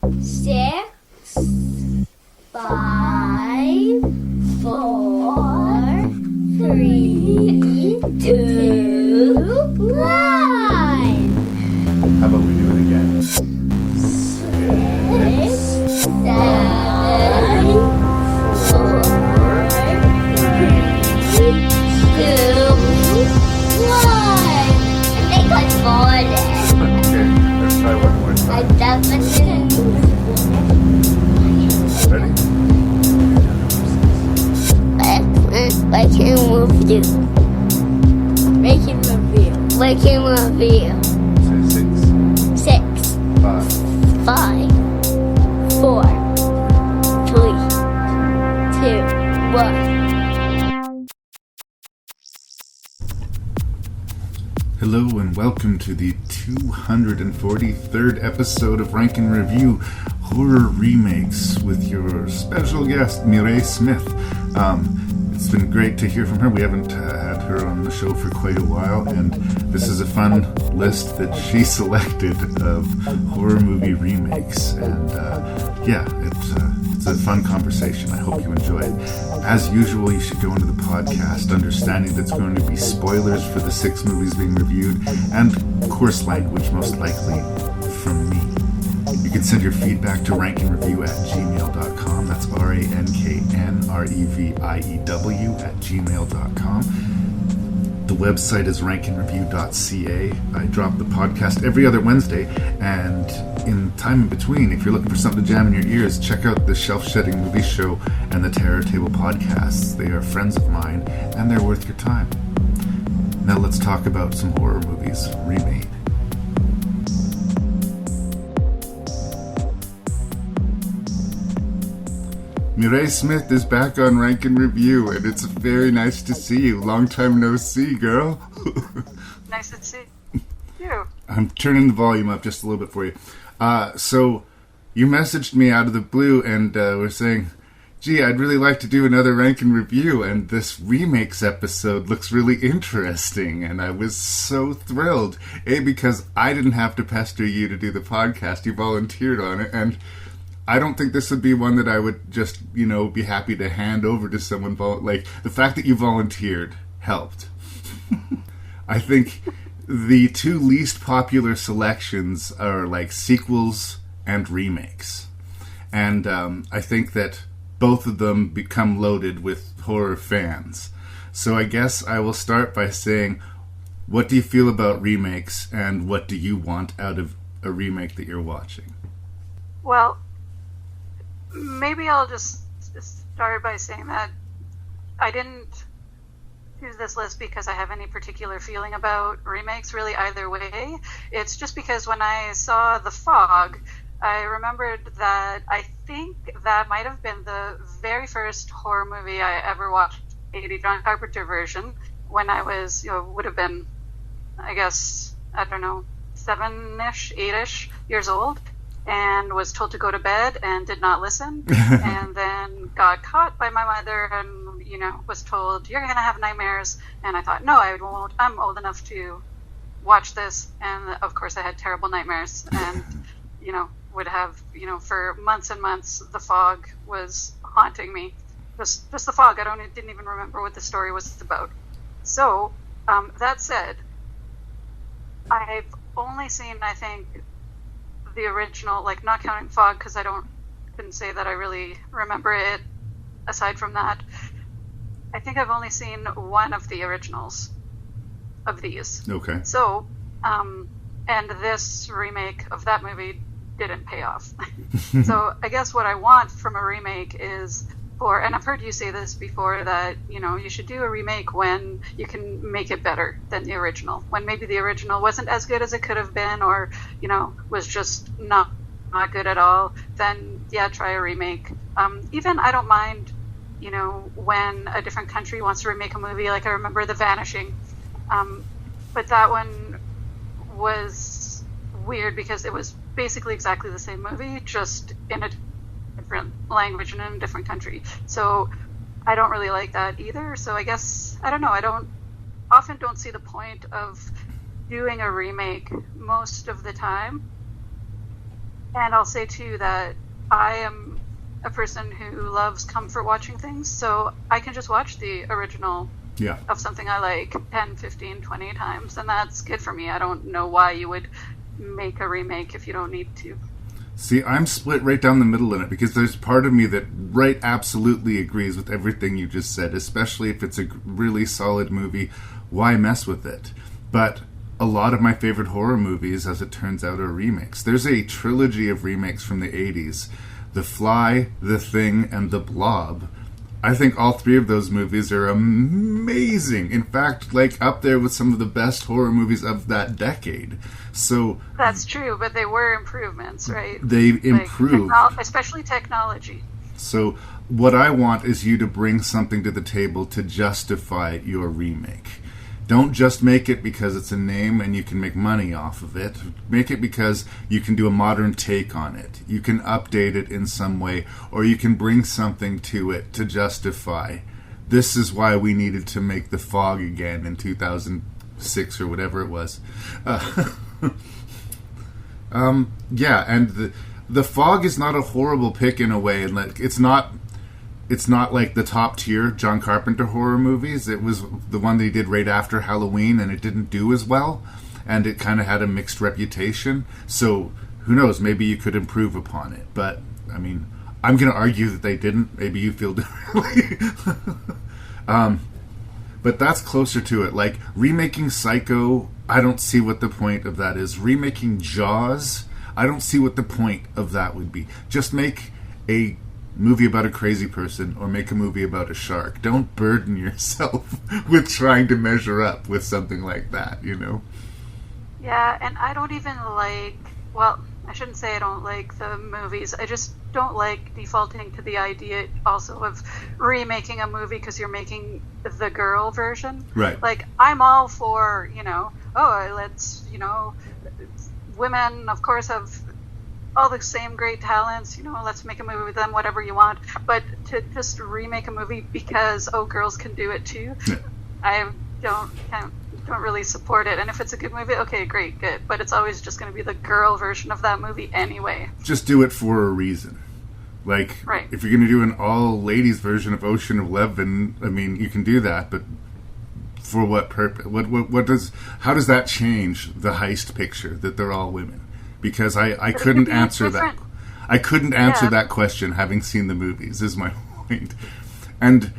6, 5, 4, 3, 2, 1. How about we do it again? 6, 7, 4, 3, 2, 1. I think I farted. Okay, let's try one more I time. definitely. Ready? Making review. Making review. Making review. Say 6, 6, 5. 5, 4, 3, 2, 1. Hello and welcome to the 243rd episode of Rank and Review Horror Remakes with your special guest, Mireille Smith. It's been great to hear from her. We haven't had her on the show for quite a while, and this is a fun list that she selected of horror movie remakes. And it's a fun conversation. I hope you enjoy it. As usual, you should go into the podcast understanding that it's going to be spoilers for the 6 movies being reviewed, and coarse language, most likely from me. You can send your feedback to ranknreview@gmail.com. That's ranknreview@gmail.com. The website is ranknreview.ca. I drop the podcast every other Wednesday, and in time in between, if you're looking for something to jam in your ears, check out the Shelf Shedding Movie Show and the Terror Table podcasts. They are friends of mine, and they're worth your time. Now let's talk about some horror movies remade. Mireille Smith is back on Rank and Review, and it's very nice to see you. Long time no see, girl. Nice to see you. I'm turning the volume up just a little bit for you. So you messaged me out of the blue and were saying, gee, I'd really like to do another Rank and Review, and this remakes episode looks really interesting. And I was so thrilled. Because I didn't have to pester you to do the podcast. You volunteered on it, and I don't think this would be one that I would just, be happy to hand over to someone. Like, the fact that you volunteered helped. I think the 2 least popular selections are like sequels and remakes. And I think that both of them become loaded with horror fans. So I guess I will start by saying, what do you feel about remakes, and what do you want out of a remake that you're watching? Well, maybe I'll just start by saying that I didn't choose this list because I have any particular feeling about remakes, really, either way. It's just because when I saw The Fog, I remembered that I think that might have been the very first horror movie I ever watched, a John Carpenter version, when I was, would have been, I guess, I don't know, 7-ish, 8-ish years old, and was told to go to bed and did not listen, and then got caught by my mother and, was told, you're going to have nightmares, and I thought, no, I won't. I'm old enough to watch this, and of course I had terrible nightmares, and, would have, for months and months, The Fog was haunting me. Just The Fog. Didn't even remember what the story was about. So, that said, I've only seen, I think, the original, like, not counting Fog, because couldn't say that I really remember it. Aside from that, I think I've only seen one of the originals of these. Okay. So, and this remake of that movie didn't pay off. So I guess what I want from a remake is and I've heard you say this before, that, you should do a remake when you can make it better than the original. When maybe the original wasn't as good as it could have been, or, was just not good at all, then, yeah, try a remake. Even I don't mind, when a different country wants to remake a movie. Like, I remember The Vanishing. But that one was weird because it was basically exactly the same movie, just in a different language and in a different country. So I don't really like that either. So I guess, I don't know, I often don't see the point of doing a remake most of the time. And I'll say too that I am a person who loves comfort watching things, so I can just watch the original Yeah. of something I like 10, 15, 20 times, and that's good for me. I don't know why you would make a remake if you don't need to. See, I'm split right down the middle in it, because there's part of me that absolutely agrees with everything you just said, especially if it's a really solid movie. Why mess with it? But a lot of my favorite horror movies, as it turns out, are remakes. There's a trilogy of remakes from the 80s. The Fly, The Thing, and The Blob. I think all three of those movies are amazing. In fact, like, up there with some of the best horror movies of that decade. So that's true, but they were improvements, right? They improved. Especially technology. So what I want is you to bring something to the table to justify your remake. Don't just make it because it's a name and you can make money off of it. Make it because you can do a modern take on it. You can update it in some way, or you can bring something to it to justify. This is why we needed to make The Fog again in 2006 or whatever it was. Yeah, and the Fog is not a horrible pick in a way, and like it's not like the top tier John Carpenter horror movies. It was the one that he did right after Halloween, and it didn't do as well, and it kind of had a mixed reputation. So who knows? Maybe you could improve upon it. But I mean, I'm going to argue that they didn't. Maybe you feel differently. But that's closer to it. Like remaking Psycho, I don't see what the point of that is. Remaking Jaws, I don't see what the point of that would be. Just make a movie about a crazy person, or make a movie about a shark. Don't burden yourself with trying to measure up with something like that, you know? Yeah, and I don't even like, well, I shouldn't say I don't like the movies. I just don't like defaulting to the idea also of remaking a movie because you're making the girl version. Right. Like, I'm all for, women, of course, have all the same great talents, let's make a movie with them, whatever you want. But to just remake a movie because, girls can do it too, Yeah. I don't really support it. And if it's a good movie, okay, great, good. But it's always just going to be the girl version of that movie anyway. Just do it for a reason. Like, right. If you're going to do an all-ladies version of Ocean 11, I mean, you can do that, but for what purpose? How does that change the heist picture, that they're all women? Because I couldn't answer that. I couldn't answer that question having seen the movies, is my point. And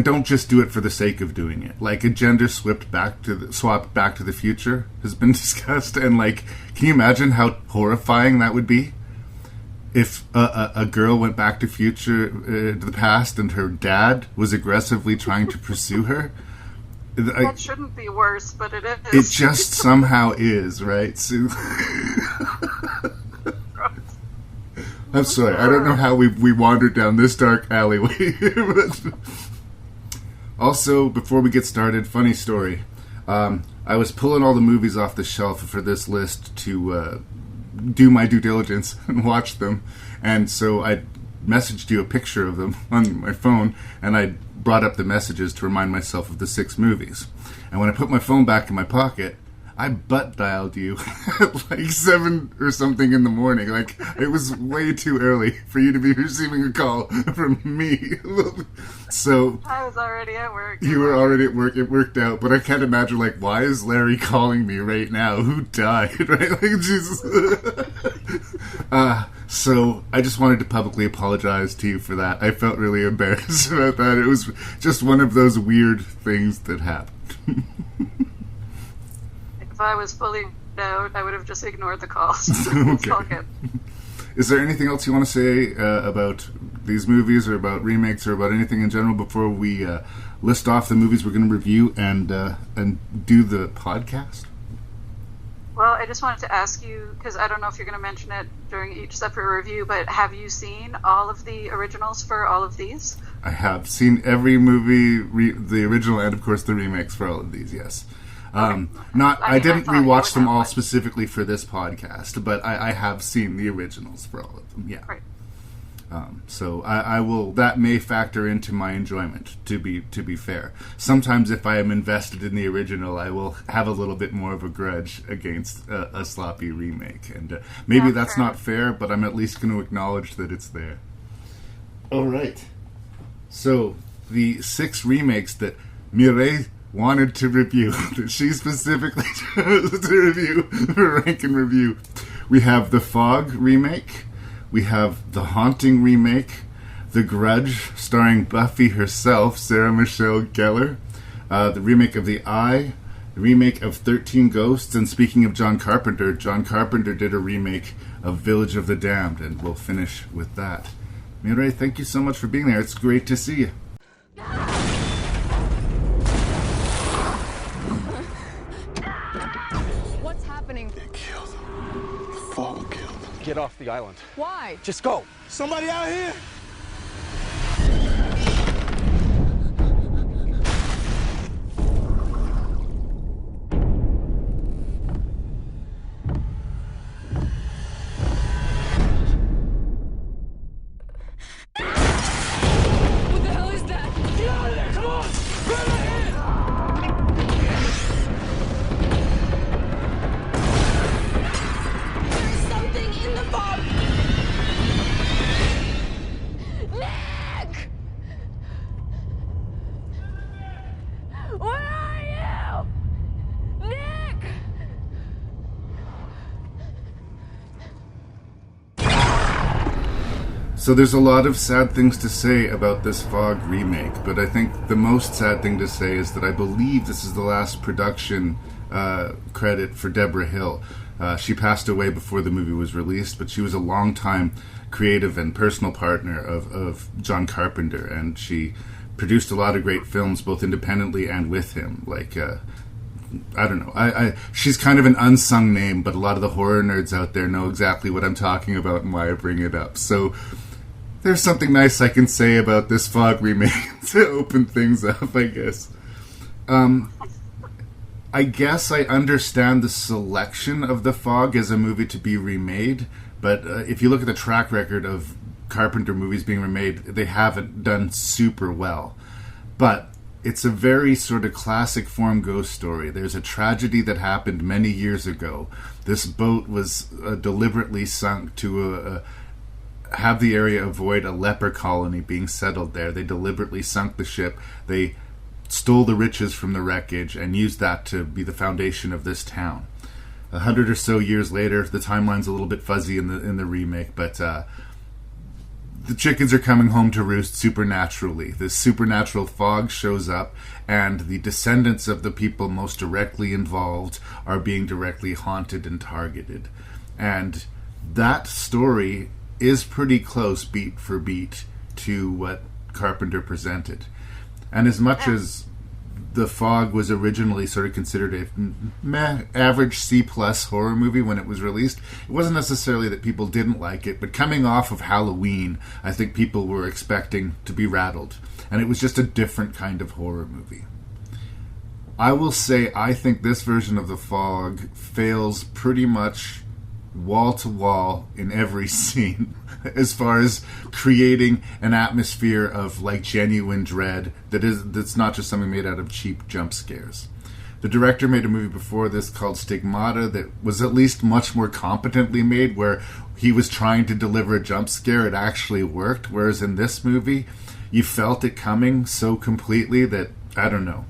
don't just do it for the sake of doing it. Like a gender swap Back to the Future has been discussed, and like, can you imagine how horrifying that would be if a girl went back to the past and her dad was aggressively trying to pursue her? That shouldn't be worse, but it is. It just somehow is, right? So I'm sorry, I don't know how we wandered down this dark alleyway. But also, before we get started, funny story. I was pulling all the movies off the shelf for this list to do my due diligence and watch them, and so I messaged you a picture of them on my phone, and I brought up the messages to remind myself of the 6 movies. And when I put my phone back in my pocket, I butt dialed you at like 7 or something in the morning. Like, it was way too early for you to be receiving a call from me. So I was already at work. You were already at work. It worked out. But I can't imagine, like, why is Larry calling me right now? Who died? Right? Like, Jesus. So I just wanted to publicly apologize to you for that. I felt really embarrassed about that. It was just one of those weird things that happened. If I was fully out, I would have just ignored the calls. Okay. Okay. Is there anything else you want to say about these movies, or about remakes, or about anything in general before we list off the movies we're going to review and do the podcast? Well, I just wanted to ask you, because I don't know if you're going to mention it during each separate review, but have you seen all of the originals for all of these? I have seen every movie, the original and, of course, the remakes for all of these, yes. Okay. I didn't thought you rewatch would them have all one. specifically for this podcast, but I have seen the originals for all of them, yeah. Right. So I will. That may factor into my enjoyment. To be fair, sometimes if I am invested in the original, I will have a little bit more of a grudge against a sloppy remake, and maybe that's not fair. But I'm at least going to acknowledge that it's there. All right. So the 6 remakes that Mireille wanted to review, that she specifically chose to review for Rank and Review. We have the Fog remake. We have The Haunting remake, The Grudge, starring Buffy herself, Sarah Michelle Gellar, the remake of The Eye, the remake of 13 Ghosts, and speaking of John Carpenter did a remake of Village of the Damned, and we'll finish with that. Mireille, thank you so much for being there. It's great to see you. What's happening? They killed him. The fog killed him. Get off the island. Why? Just go. Somebody out here? What the hell is that? Get out of there! Come on! Right ahead! There's something in the fog! Nick! Where are you? Nick! So there's a lot of sad things to say about this Fog remake, but I think the most sad thing to say is that I believe this is the last production credit for Deborah Hill. She passed away before the movie was released, but she was a longtime creative and personal partner of John Carpenter, and she produced a lot of great films, both independently and with him. Like, I don't know. She's kind of an unsung name, but a lot of the horror nerds out there know exactly what I'm talking about and why I bring it up. So there's something nice I can say about this Fog remake to open things up, I guess. I guess I understand the selection of The Fog as a movie to be remade, but if you look at the track record of Carpenter movies being remade, they haven't done super well. But it's a very sort of classic form ghost story. There's a tragedy that happened many years ago. This boat was deliberately sunk to have the area avoid a leper colony being settled there. They deliberately sunk the ship. They stole the riches from the wreckage and used that to be the foundation of this town. 100 or so years later, the timeline's a little bit fuzzy in the remake, but the chickens are coming home to roost supernaturally. This supernatural fog shows up, and the descendants of the people most directly involved are being directly haunted and targeted. And that story is pretty close, beat for beat, to what Carpenter presented. And as much as The Fog was originally sort of considered a average C-plus horror movie when it was released, it wasn't necessarily that people didn't like it, but coming off of Halloween, I think people were expecting to be rattled. And it was just a different kind of horror movie. I will say I think this version of The Fog fails pretty much wall to wall in every scene as far as creating an atmosphere of like genuine dread that's not just something made out of cheap jump scares. The director made a movie before this called Stigmata that was at least much more competently made, where he was trying to deliver a jump scare. It actually worked, whereas in this movie you felt it coming so completely that I don't know.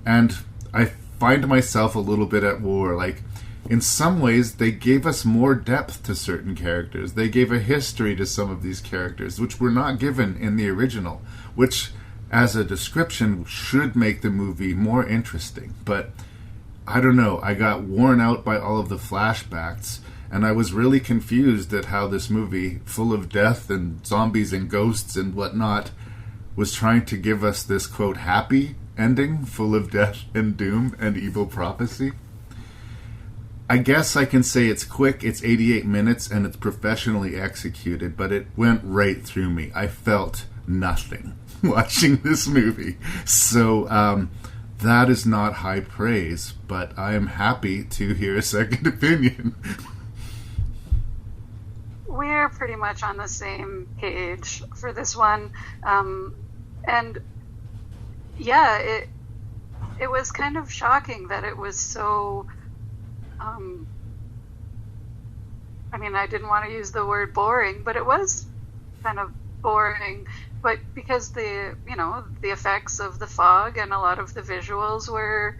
And I find myself a little bit at war. Like, in some ways, they gave us more depth to certain characters. They gave a history to some of these characters, which were not given in the original, which, as a description, should make the movie more interesting. But, I don't know, I got worn out by all of the flashbacks, and I was really confused at how this movie, full of death and zombies and ghosts and whatnot, was trying to give us this, quote, happy ending, full of death and doom and evil prophecy. I guess I can say it's quick, it's 88 minutes, and it's professionally executed, but it went right through me. I felt nothing watching this movie. So that is not high praise, but I am happy to hear a second opinion. we're pretty much on the same page for this one. And yeah, it was kind of shocking that it was so, I mean, I didn't want to use the word boring, but it was kind of boring. But because the effects of the fog and a lot of the visuals were,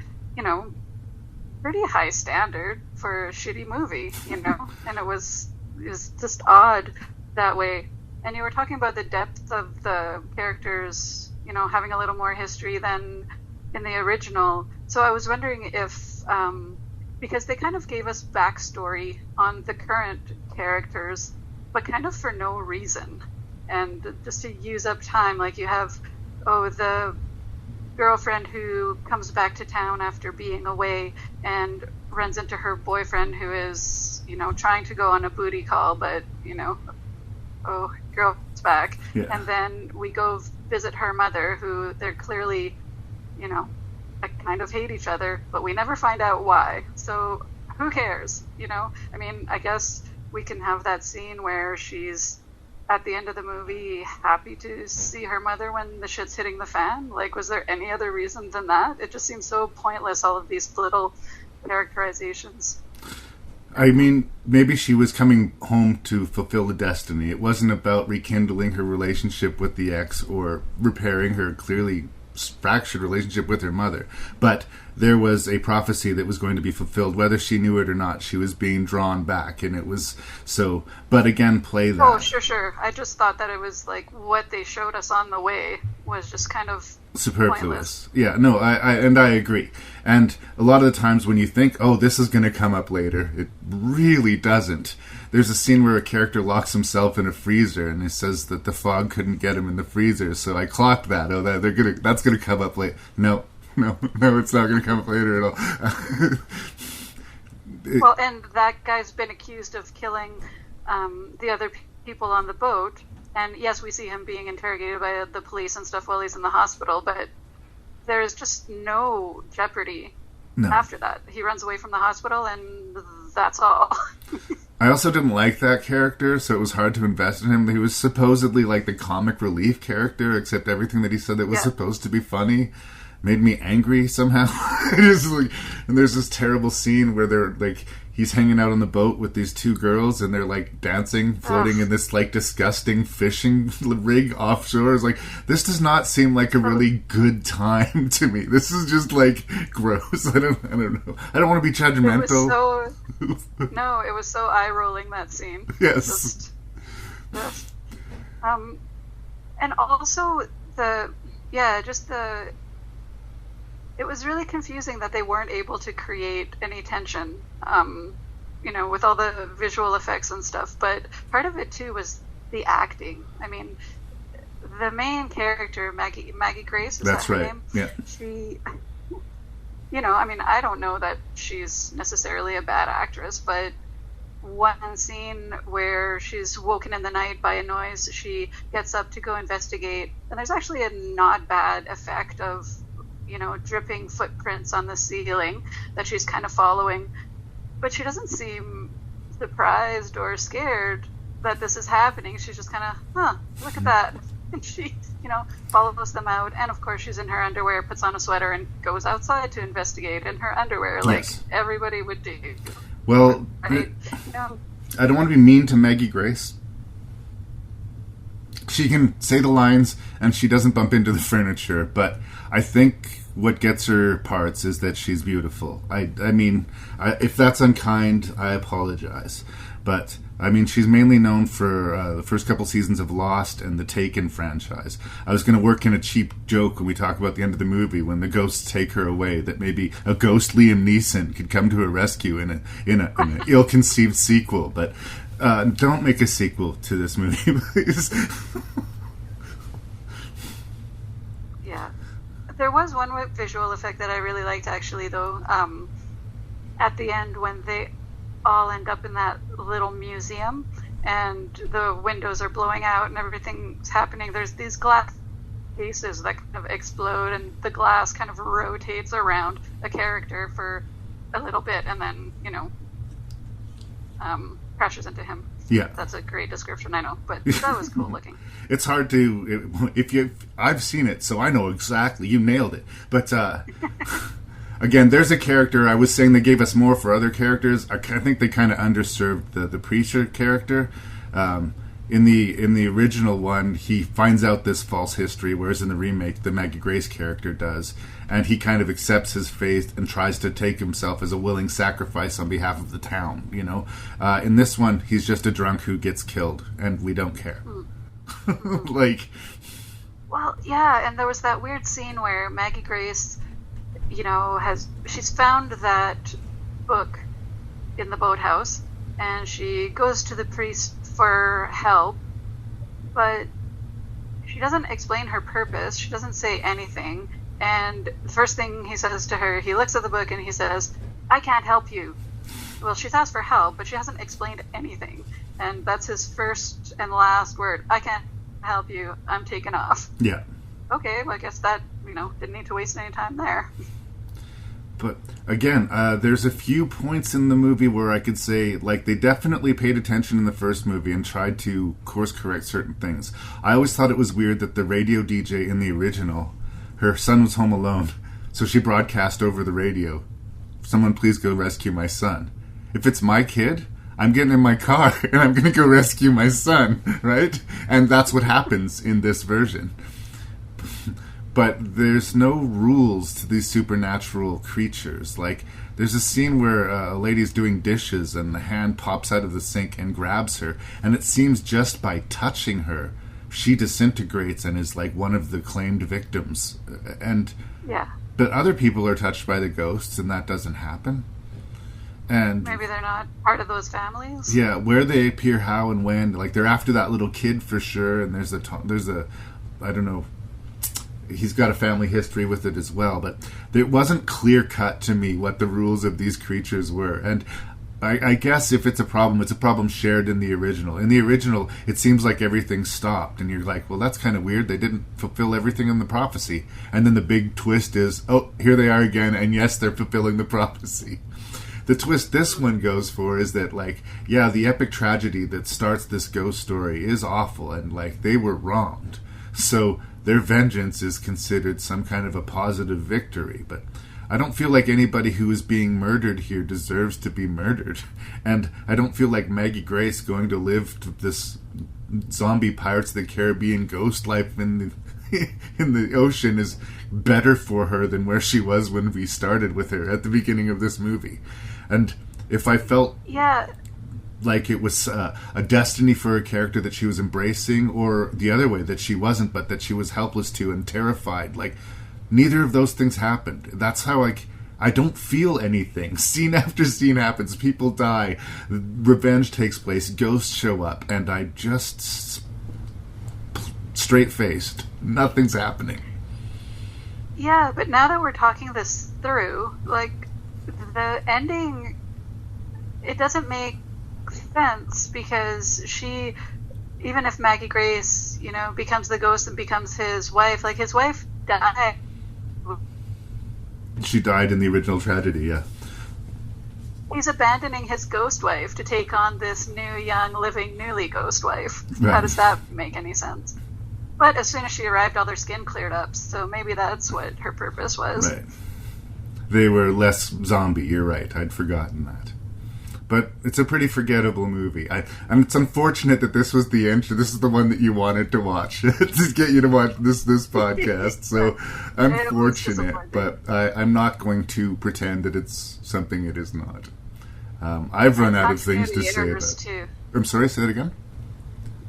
pretty high standard for a shitty movie, and it was just odd that way. And you were talking about the depth of the characters, having a little more history than in the original. So I was wondering if, because they kind of gave us backstory on the current characters, but kind of for no reason. And just to use up time, like you have, the girlfriend who comes back to town after being away and runs into her boyfriend who is, trying to go on a booty call, but, girl's back. Yeah. And then we go visit her mother, who they're clearly, kind of hate each other, but we never find out why. So who cares? I mean, I guess we can have that scene where she's at the end of the movie happy to see her mother when the shit's hitting the fan. Like, was there any other reason than that? It just seems so pointless, all of these little characterizations. I mean, maybe she was coming home to fulfill a destiny. It wasn't about rekindling her relationship with the ex or repairing her clearly fractured relationship with her mother. But there was a prophecy that was going to be fulfilled, whether she knew it or not. She was being drawn back, and it was so. But again, play that. Oh, sure. I just thought that it was like what they showed us on the way was just kind of superfluous. Pointless. Yeah, no, I agree. And a lot of the times when you think, oh, this is going to come up later, it really doesn't. There's a scene where a character locks himself in a freezer, and it says that the fog couldn't get him in the freezer. So I clocked that. Oh, that's gonna come up later. No, it's not gonna come up later at all. Well, and that guy's been accused of killing the other people on the boat. And yes, we see him being interrogated by the police and stuff while he's in the hospital, but there's just no jeopardy after that. He runs away from the hospital, and that's all. I also didn't like that character, so it was hard to invest in him. He was supposedly like the comic relief character, except everything that he said that was supposed to be funny made me angry somehow. And there's this terrible scene where they're like, he's hanging out on the boat with these two girls, and they're like dancing, floating in this like disgusting fishing rig offshore. It's like, this does not seem like a really good time to me. This is just like gross. I don't know. I don't want to be judgmental. It was so eye rolling, that scene. Yes. And also it was really confusing that they weren't able to create any tension, with all the visual effects and stuff. But part of it, too, was the acting. I mean, the main character, Maggie Grace, is that her name? Yeah. She, I mean, I don't know that she's necessarily a bad actress, but one scene where she's woken in the night by a noise, she gets up to go investigate, and there's actually a not bad effect of dripping footprints on the ceiling that she's kind of following, but she doesn't seem surprised or scared that this is happening. She's just kind of, look at that. And she, follows them out. And of course she's in her underwear, puts on a sweater, and goes outside to investigate in her underwear, like everybody would do. Well, right? I don't want to be mean to Maggie Grace. She can say the lines, and she doesn't bump into the furniture, but I think what gets her parts is that she's beautiful. I mean, if that's unkind, I apologize. But, I mean, she's mainly known for the first couple seasons of Lost and the Taken franchise. I was going to work in a cheap joke when we talk about the end of the movie, when the ghosts take her away, that maybe a ghost Liam Neeson could come to her rescue in an ill-conceived sequel. But don't make a sequel to this movie, please. There was one visual effect that I really liked, actually, though. At the end, when they all end up in that little museum and the windows are blowing out and everything's happening, there's these glass cases that kind of explode, and the glass kind of rotates around a character for a little bit and then, crashes into him. Yeah. That's a great description, I know, but that was cool looking. It's hard to, I've seen it, so I know exactly, you nailed it. But, again, there's a character, I was saying they gave us more for other characters. I think they kind of underserved the preacher character. In the original one, he finds out this false history, whereas in the remake, the Maggie Grace character does. And he kind of accepts his fate and tries to take himself as a willing sacrifice on behalf of the town, you know. In this one, he's just a drunk who gets killed, and we don't care. Like... Well, yeah, and there was that weird scene where Maggie Grace, you know, she's found that book in the boathouse, and she goes to the priest for help, but she doesn't explain her purpose. She doesn't say anything. And the first thing he says to her, he looks at the book and he says, "I can't help you." Well, she's asked for help, but she hasn't explained anything. And that's his first and last word. "I can't help you. I'm taken off." Yeah. Okay, well, I guess that, you know, didn't need to waste any time there. But again, there's a few points in the movie where I could say, like, they definitely paid attention in the first movie and tried to course correct certain things. I always thought it was weird that the radio DJ in the original, her son was home alone, so she broadcast over the radio, "Someone please go rescue my son." If it's my kid, I'm getting in my car and I'm going to go rescue my son, right? And that's what happens in this version. But there's no rules to these supernatural creatures. Like, there's a scene where a lady's doing dishes and the hand pops out of the sink and grabs her. And it seems just by touching her, she disintegrates and is like one of the claimed victims. And Yeah. but other people are touched by the ghosts and that doesn't happen. And Maybe they're not part of those families. yeah, where they appear, how and when, like they're after that little kid for sure. And there's a I don't know, he's got a family history with it as well, but it wasn't clear cut to me what the rules of these creatures were. And I guess if it's a problem shared in the original. In the original, it seems like everything stopped, and you're like, well, that's kind of weird. They didn't fulfill everything in the prophecy. And then the big twist is, oh, here they are again, and yes, they're fulfilling the prophecy. The twist this one goes for is that, like, yeah, the epic tragedy that starts this ghost story is awful, and, like, they were wronged. So their vengeance is considered some kind of a positive victory, but I don't feel like anybody who is being murdered here deserves to be murdered. And I don't feel like Maggie Grace going to live to this zombie Pirates of the Caribbean ghost life in the ocean is better for her than where she was when we started with her at the beginning of this movie. And if I felt like it was a destiny for a character that she was embracing, or the other way, that she wasn't, but that she was helpless to and terrified, like, neither of those things happened. That's how I don't feel anything. Scene after scene happens. People die. Revenge takes place. Ghosts show up. And I just... straight-faced. Nothing's happening. Yeah, but now that we're talking this through, like, the ending, it doesn't make sense, because she... even if Maggie Grace, you know, becomes the ghost and becomes his wife, like, his wife died. She died in the original tragedy, yeah. He's abandoning his ghost wife to take on this new, young, living, newly ghost wife. Right. How does that make any sense? But as soon as she arrived, all their skin cleared up, so maybe that's what her purpose was. Right. They were less zombie, you're right. I'd forgotten that. But it's a pretty forgettable movie. And it's unfortunate that this was the end. This is the one that you wanted to watch to get you to watch this podcast. So unfortunate, but I'm not going to pretend that it's something it is not. I've run out of things to say about it. Too. I'm sorry, say that again?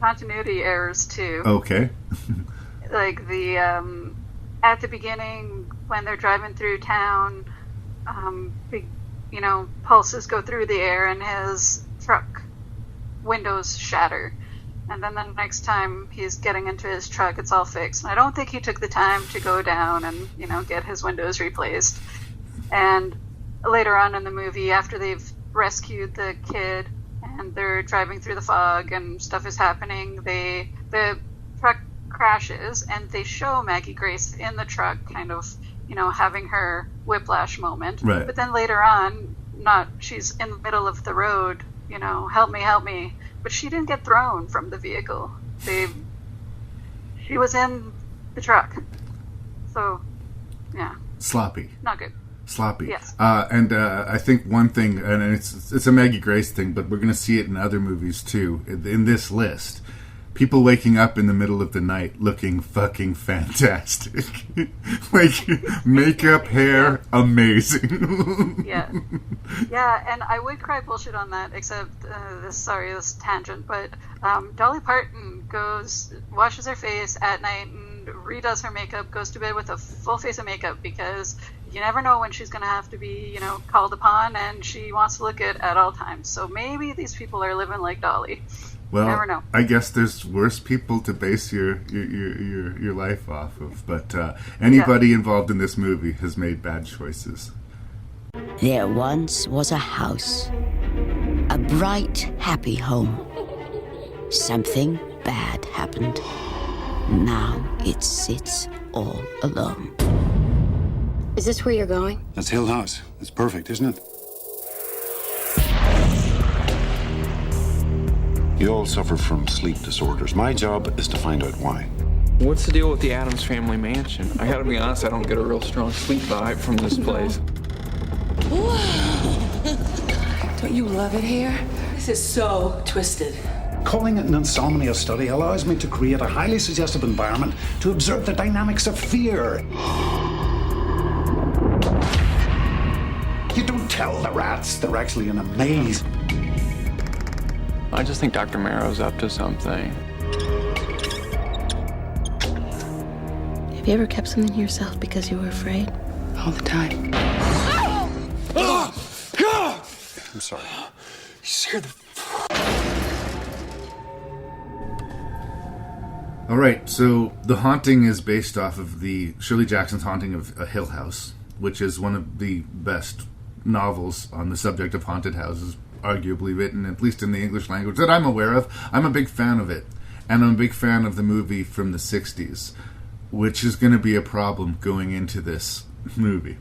Continuity errors too. Okay. Like the at the beginning when they're driving through town, big, you know, pulses go through the air and his truck windows shatter. And then the next time he's getting into his truck, it's all fixed. And I don't think he took the time to go down and, you know, get his windows replaced. And later on in the movie, after they've rescued the kid and they're driving through the fog and stuff is happening, the truck crashes and they show Maggie Grace in the truck kind of, you know, having her whiplash moment. Right. But then later on, she's in the middle of the road help me. But she didn't get thrown from the vehicle. She was in the truck. So, yeah. Sloppy. Not good. Sloppy. Yes. And I think one thing, and it's a Maggie Grace thing, but we're going to see it in other movies too, in this list. People waking up in the middle of the night looking fucking fantastic. Like, makeup, hair, amazing. Yeah. Yeah, and I would cry bullshit on that, except, this tangent, but Dolly Parton washes her face at night and redoes her makeup, goes to bed with a full face of makeup, because you never know when she's going to have to be, called upon, and she wants to look good at all times. So maybe these people are living like Dolly. Well, never know. I guess there's worse people to base your life off of, but anybody involved in this movie has made bad choices. There once was a house, a bright, happy home. Something bad happened. Now it sits all alone. Is this where you're going? That's Hill House. It's perfect, isn't it? You all suffer from sleep disorders. My job is to find out why. What's the deal with the Addams Family Mansion? I gotta be honest, I don't get a real strong sleep vibe from this place. Don't you love it here? This is so twisted. Calling it an insomnia study allows me to create a highly suggestive environment to observe the dynamics of fear. You don't tell the rats they're actually in a maze. I just think Dr. Marrow's up to something. Have you ever kept something to yourself because you were afraid? All the time. I'm sorry. You scared the... All right, so The Haunting is based off of the Shirley Jackson's Haunting of Hill House, which is one of the best novels on the subject of haunted houses, arguably written, at least in the English language, that I'm aware of. I'm a big fan of it, and I'm a big fan of the movie from the 60s, which is going to be a problem going into this movie.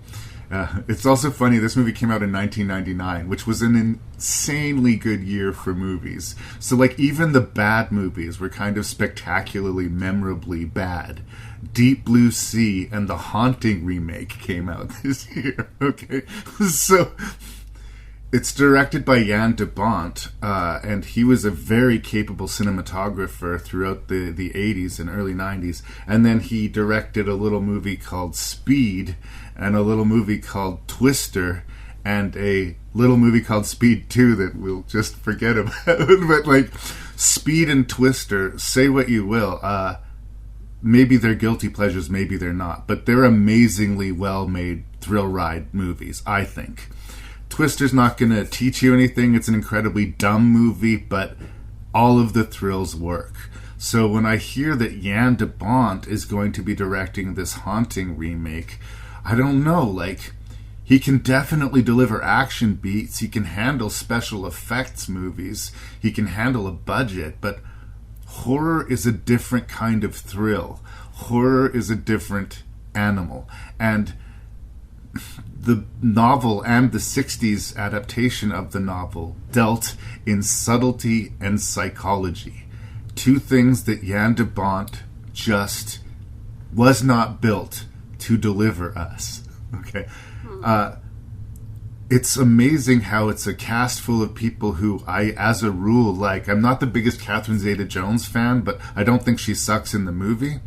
It's also funny, this movie came out in 1999, which was an insanely good year for movies. So, like, even the bad movies were kind of spectacularly, memorably bad. Deep Blue Sea and The Haunting remake came out this year, okay? So, it's directed by Jan de Bont, and he was a very capable cinematographer throughout the 80s and early 90s. And then he directed a little movie called Speed, and a little movie called Twister, and a little movie called Speed 2 that we'll just forget about. But, like, Speed and Twister, say what you will, maybe they're guilty pleasures, maybe they're not, but they're amazingly well-made thrill ride movies, I think. Twister's not going to teach you anything. It's an incredibly dumb movie, but all of the thrills work. So when I hear that Jan de Bont is going to be directing this Haunting remake, I don't know, like, he can definitely deliver action beats, he can handle special effects movies, he can handle a budget, but horror is a different kind of thrill. Horror is a different animal. And the novel and the 60s adaptation of the novel dealt in subtlety and psychology. Two things that Jan de Bont just was not built to deliver us. Okay? It's amazing how it's a cast full of people who I, as a rule, like. I'm not the biggest Catherine Zeta-Jones fan, but I don't think she sucks in the movie.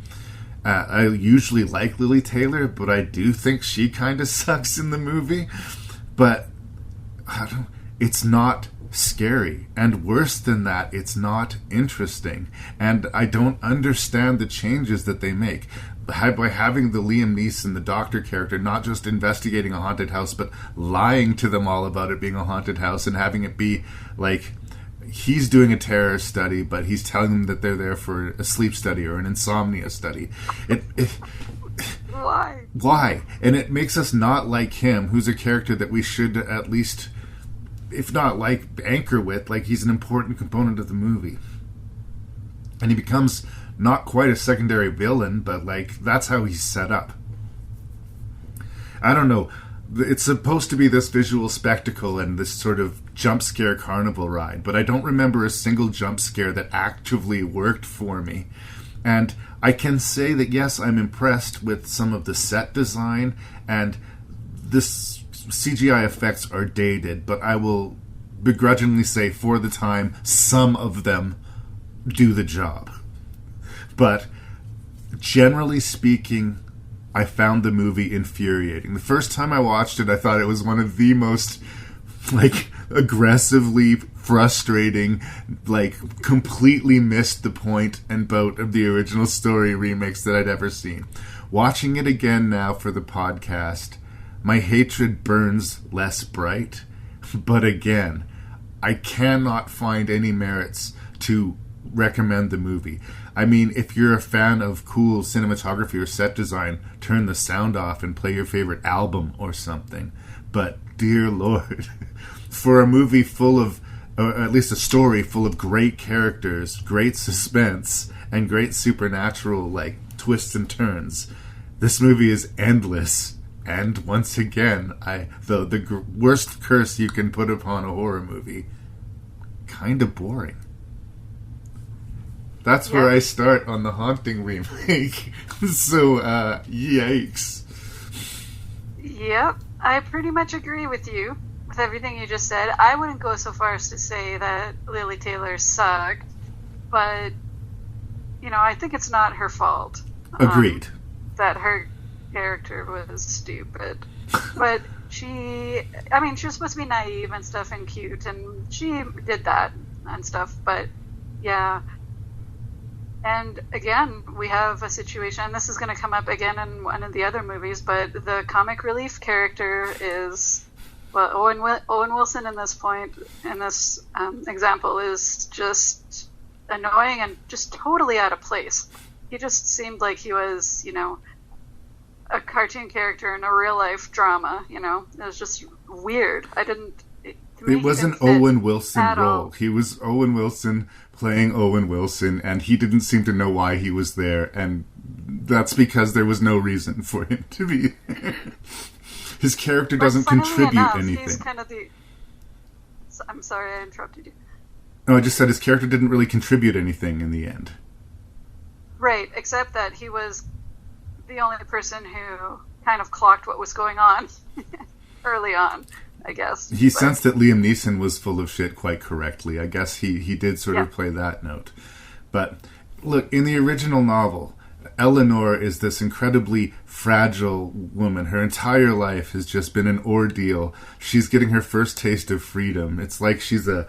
I usually like Lily Taylor, but I do think she kind of sucks in the movie. But it's not scary. And worse than that, it's not interesting. And I don't understand the changes that they make. By having the Liam Neeson, the doctor character, not just investigating a haunted house, but lying to them all about it being a haunted house and having it be like he's doing a terror study, but he's telling them that they're there for a sleep study or an insomnia study. Why? And it makes us not like him, who's a character that we should at least, if not like, anchor with, like he's an important component of the movie. And he becomes not quite a secondary villain, but like that's how he's set up. I don't know. it's supposed to be this visual spectacle and this sort of jump scare carnival ride, but I don't remember a single jump scare that actively worked for me. And I can say that, yes, I'm impressed with some of the set design, and this CGI effects are dated, but I will begrudgingly say, for the time, some of them do the job. But generally speaking, I found the movie infuriating. The first time I watched it, I thought it was one of the most, aggressively frustrating, completely missed the point and boat of the original story remakes that I'd ever seen. Watching it again now for the podcast, my hatred burns less bright, but again, I cannot find any merits to recommend the movie. I mean, if you're a fan of cool cinematography or set design, turn the sound off and play your favorite album or something. But, dear Lord, for a movie full of, or at least a story full of great characters, great suspense, and great supernatural, twists and turns, this movie is endless. And once again, the worst curse you can put upon a horror movie, kind of boring. That's where I start on the Haunting remake. So, yikes. Yep, I pretty much agree with you, with everything you just said. I wouldn't go so far as to say that Lily Taylor sucked, but, I think it's not her fault. Agreed. That her character was stupid. But she was supposed to be naive and stuff and cute, and she did that and stuff, but, yeah. And again, we have a situation, and this is going to come up again in one of the other movies, but the comic relief character is, Owen Wilson in this example is just annoying and just totally out of place. He just seemed like he was, a cartoon character in a real life drama, It was just weird. It was an Owen Wilson role. He was Owen Wilson playing Owen Wilson, and he didn't seem to know why he was there, and that's because there was no reason for him to be there. His character doesn't contribute anything. He's kind of I'm sorry, I interrupted you. No, I just said his character didn't really contribute anything in the end. Right, except that he was the only person who kind of clocked what was going on early on, I guess. He sensed that Liam Neeson was full of shit quite correctly. I guess he did sort of play that note. But, look, in the original novel, Eleanor is this incredibly fragile woman. Her entire life has just been an ordeal. She's getting her first taste of freedom. It's like she's a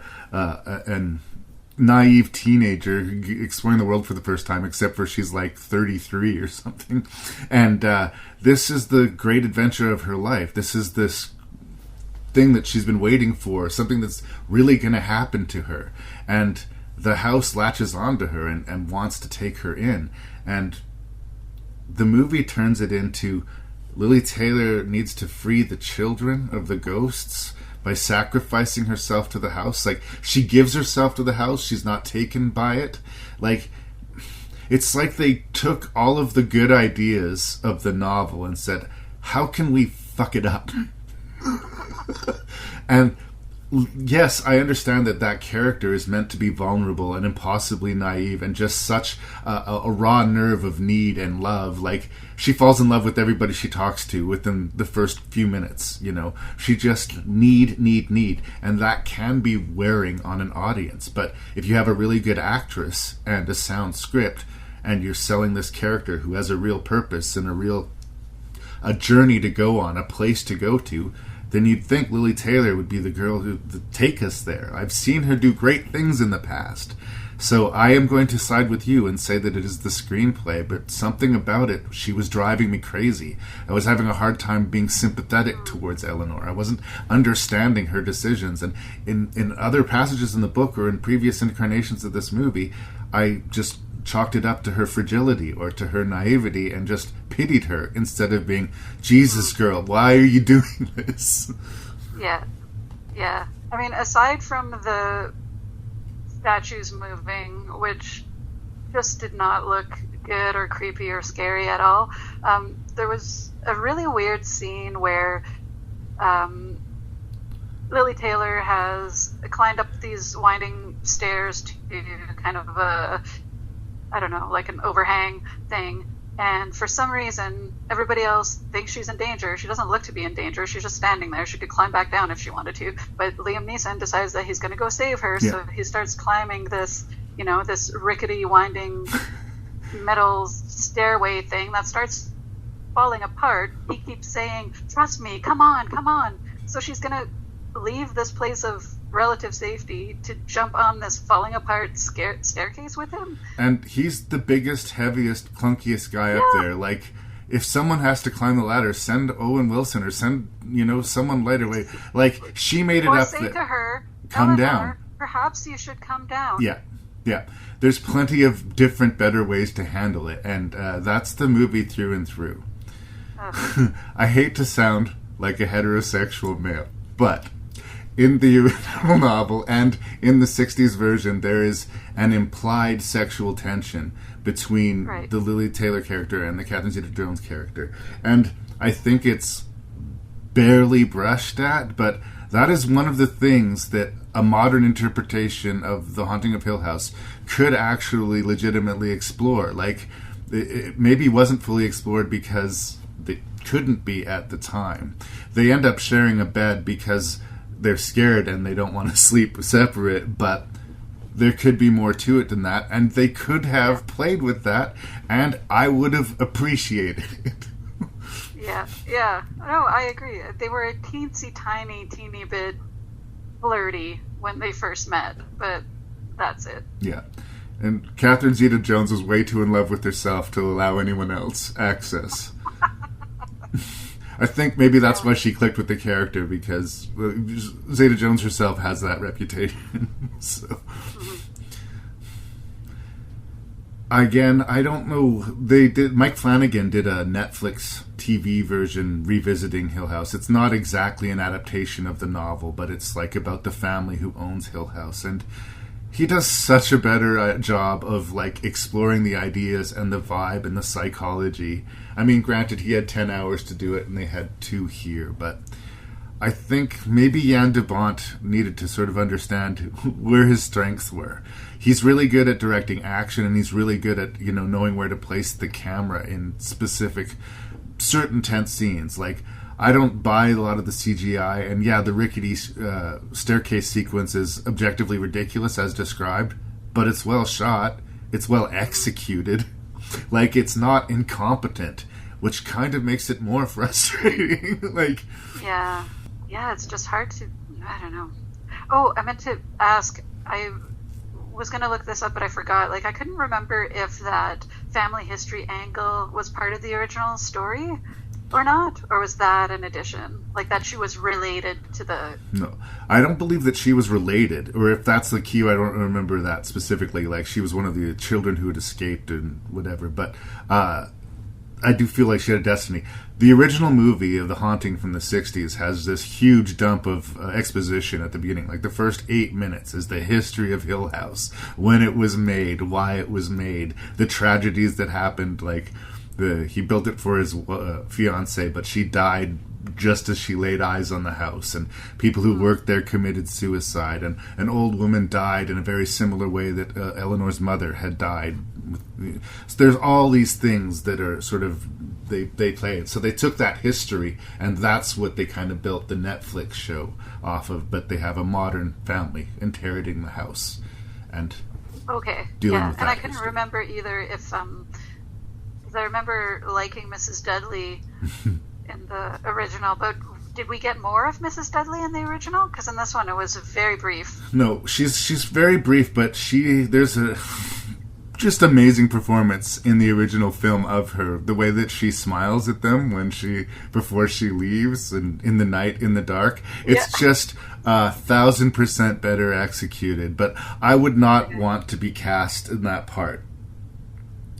naive teenager exploring the world for the first time, except for she's 33 or something. And this is the great adventure of her life. This is this thing that she's been waiting for, something that's really going to happen to her. And the house latches onto her and wants to take her in. And the movie turns it into Lily Taylor needs to free the children of the ghosts by sacrificing herself to the house. She gives herself to the house. She's not taken by it. It's like they took all of the good ideas of the novel and said, how can we fuck it up? And yes, I understand that character is meant to be vulnerable and impossibly naive and just such a raw nerve of need and love. She falls in love with everybody she talks to within the first few minutes, She just need. And that can be wearing on an audience. But if you have a really good actress and a sound script and you're selling this character who has a real purpose and a journey to go on, a place to go to, then you'd think Lily Taylor would be the girl who would take us there. I've seen her do great things in the past. So I am going to side with you and say that it is the screenplay, but something about it, she was driving me crazy. I was having a hard time being sympathetic towards Eleanor. I wasn't understanding her decisions. And in other passages in the book or in previous incarnations of this movie, I just chalked it up to her fragility or to her naivety and just pitied her instead of being, Jesus, girl, why are you doing this? Yeah. I mean, aside from the statues moving, which just did not look good or creepy or scary at all, there was a really weird scene where Lily Taylor has climbed up these winding stairs to kind of I don't know, like an overhang thing. And for some reason, everybody else thinks she's in danger. She doesn't look to be in danger. She's just standing there. She could climb back down if she wanted to. But Liam Neeson decides that he's going to go save her. Yeah. So he starts climbing this, this rickety, winding metal stairway thing that starts falling apart. He keeps saying, "Trust me, come on, come on." So she's going to leave this place of relative safety to jump on this falling apart staircase with him. And he's the biggest, heaviest, clunkiest guy up there. Like, if someone has to climb the ladder, send Owen Wilson or send, someone lighter weight. Like, she made it or up. Say to her, come down. Her, perhaps you should come down. Yeah. There's plenty of different, better ways to handle it. And that's the movie through and through. I hate to sound like a heterosexual male, but in the original novel and in the 60s version, there is an implied sexual tension between the Lily Taylor character and the Catherine Zeta-Jones character. And I think it's barely brushed at, but that is one of the things that a modern interpretation of The Haunting of Hill House could actually legitimately explore. Like, it maybe wasn't fully explored because they couldn't be at the time. They end up sharing a bed because they're scared and they don't want to sleep separate, but there could be more to it than that, and they could have played with that, and I would have appreciated it. Yeah. No, I agree. They were a teeny bit flirty when they first met, but that's it. Yeah. And Catherine Zeta-Jones was way too in love with herself to allow anyone else access. I think maybe that's why she clicked with the character, because Zeta-Jones herself has that reputation. So, again, I don't know. Mike Flanagan did a Netflix TV version revisiting Hill House. It's not exactly an adaptation of the novel, but it's like about the family who owns Hill House, and he does such a better job of like exploring the ideas and the vibe and the psychology. I mean, granted, he had 10 hours to do it and they had 2 here, but I think maybe Jan de Bont needed to sort of understand where his strengths were. He's really good at directing action, and he's really good at, knowing where to place the camera in specific, certain tense scenes. Like, I don't buy a lot of the CGI, and the rickety staircase sequence is objectively ridiculous as described, but it's well shot, it's well executed. Like, it's not incompetent, which kind of makes it more frustrating. Yeah, it's just hard to, I don't know. Oh, I meant to ask, I was going to look this up, but I forgot. Like, I couldn't remember if that family history angle was part of the original story or not, or was that an addition? Like, that she was related to the... No, I don't believe that she was related, or if that's the key, I don't remember that specifically. Like, she was one of the children who had escaped and whatever, but I do feel like she had a destiny. The original movie of The Haunting from the 60s has this huge dump of exposition at the beginning. Like, the first 8 minutes is the history of Hill House, when it was made, why it was made, the tragedies that happened. Like, he built it for his fiancée, but she died just as she laid eyes on the house, and people who worked there committed suicide, and an old woman died in a very similar way that Eleanor's mother had died. So there's all these things that are sort of they played. So they took that history, and that's what they kind of built the Netflix show off of. But they have a modern family inheriting the house and dealing with that. And I couldn't remember either if I remember liking Mrs. Dudley in the original, but did we get more of Mrs. Dudley in the original? Because in this one it was very brief. No, she's very brief, but there's a just amazing performance in the original film of her. The way that she smiles at them before she leaves, and in the night, in the dark, it's just 1,000% better executed. But I would not want to be cast in that part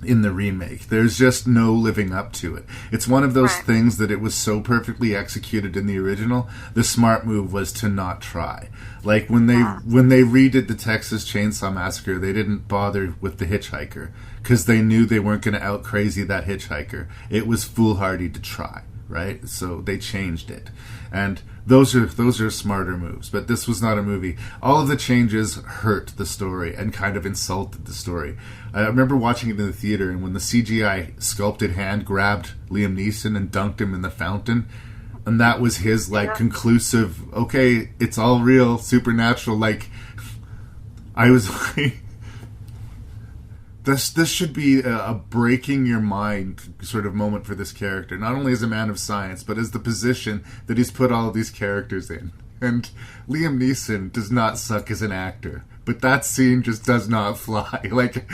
in the remake. There's just no living up to it. It's one of those things that it was so perfectly executed in the original, the smart move was to not try. Like, when they redid the Texas Chainsaw Massacre, they didn't bother with the hitchhiker because they knew they weren't going to out crazy that hitchhiker. It was foolhardy to try. right? So they changed it. And those are smarter moves. But this was not a movie. All of the changes hurt the story and kind of insulted the story. I remember watching it in the theater, and when the CGI sculpted hand grabbed Liam Neeson and dunked him in the fountain, and that was his, like, conclusive, okay, it's all real, supernatural, like, I was like, this should be a breaking your mind sort of moment for this character, not only as a man of science, but as the position that he's put all of these characters in. And Liam Neeson does not suck as an actor, but that scene just does not fly. Like,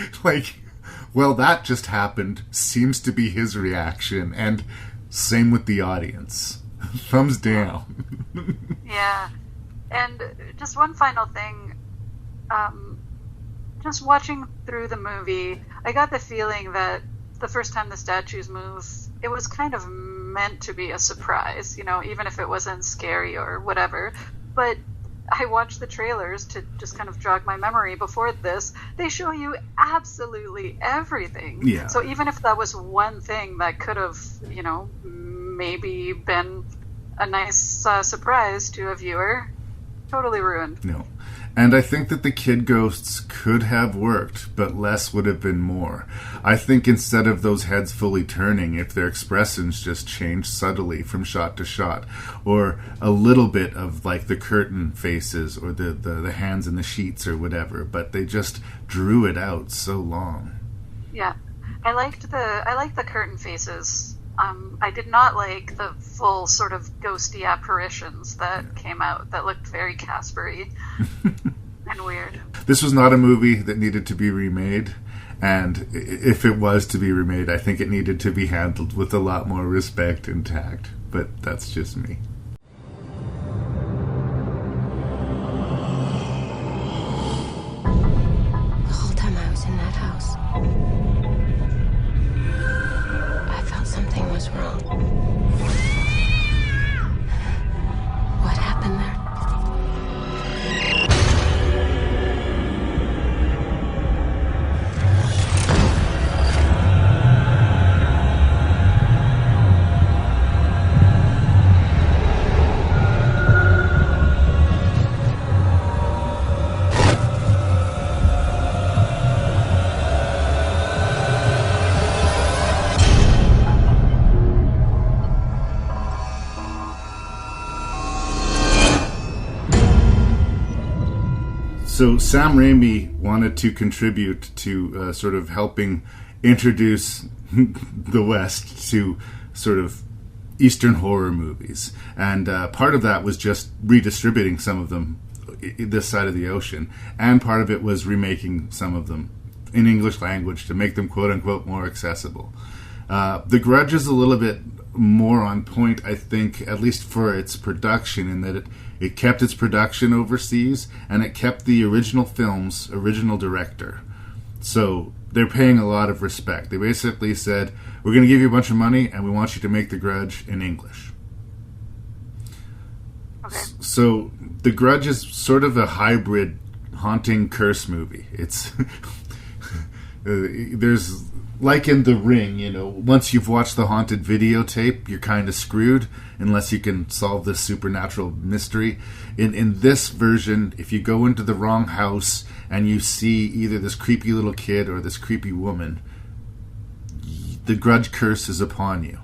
well, that just happened seems to be his reaction, and same with the audience. Thumbs down. Yeah. And just one final thing. Just watching through the movie, I got the feeling that the first time the statues move, it was kind of meant to be a surprise, you know, even if it wasn't scary or whatever. But I watched the trailers to just kind of jog my memory before this. They show you absolutely everything. Yeah. So even if that was one thing that could have, you know, maybe been a nice surprise to a viewer, totally ruined. No. And I think that the kid ghosts could have worked, but less would have been more. I think instead of those heads fully turning, if their expressions just changed subtly from shot to shot, or a little bit of, like, the curtain faces or the hands in the sheets or whatever, but they just drew it out so long. Yeah. I liked the curtain faces. I did not like the full sort of ghosty apparitions that came out that looked very Casper-y and weird. This was not a movie that needed to be remade, and if it was to be remade, I think it needed to be handled with a lot more respect and tact, but that's just me. The whole time I was in that house, something was wrong. What happened there? So Sam Raimi wanted to contribute to sort of helping introduce the West to sort of Eastern horror movies. And part of that was just redistributing some of them this side of the ocean. And part of it was remaking some of them in English language to make them quote-unquote more accessible. The Grudge is a little bit more on point, I think, at least for its production, in that it kept its production overseas, and it kept the original film's original director. So they're paying a lot of respect. They basically said, we're going to give you a bunch of money, and we want you to make The Grudge in English. Okay. So The Grudge is sort of a hybrid haunting curse movie. It's there's, like in The Ring, you know, once you've watched the haunted videotape, you're kind of screwed unless you can solve this supernatural mystery. In this version, if you go into the wrong house and you see either this creepy little kid or this creepy woman, the Grudge curse is upon you.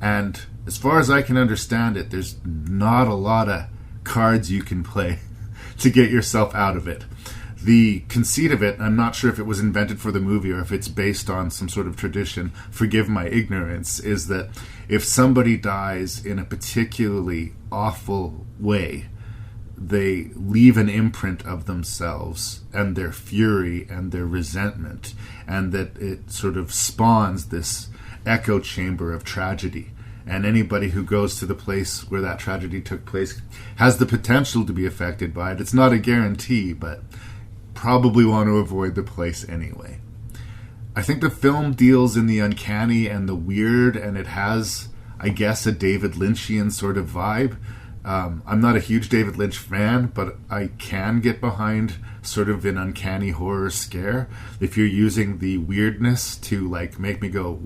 And as far as I can understand it, there's not a lot of cards you can play to get yourself out of it. The conceit of it, I'm not sure if it was invented for the movie or if it's based on some sort of tradition, forgive my ignorance, is that if somebody dies in a particularly awful way, they leave an imprint of themselves and their fury and their resentment, and that it sort of spawns this echo chamber of tragedy. And anybody who goes to the place where that tragedy took place has the potential to be affected by it. It's not a guarantee, but probably want to avoid the place anyway. I think the film deals in the uncanny and the weird, and it has, I guess, a David Lynchian sort of vibe. I'm not a huge David Lynch fan, but I can get behind sort of an uncanny horror scare if you're using the weirdness to, like, make me go,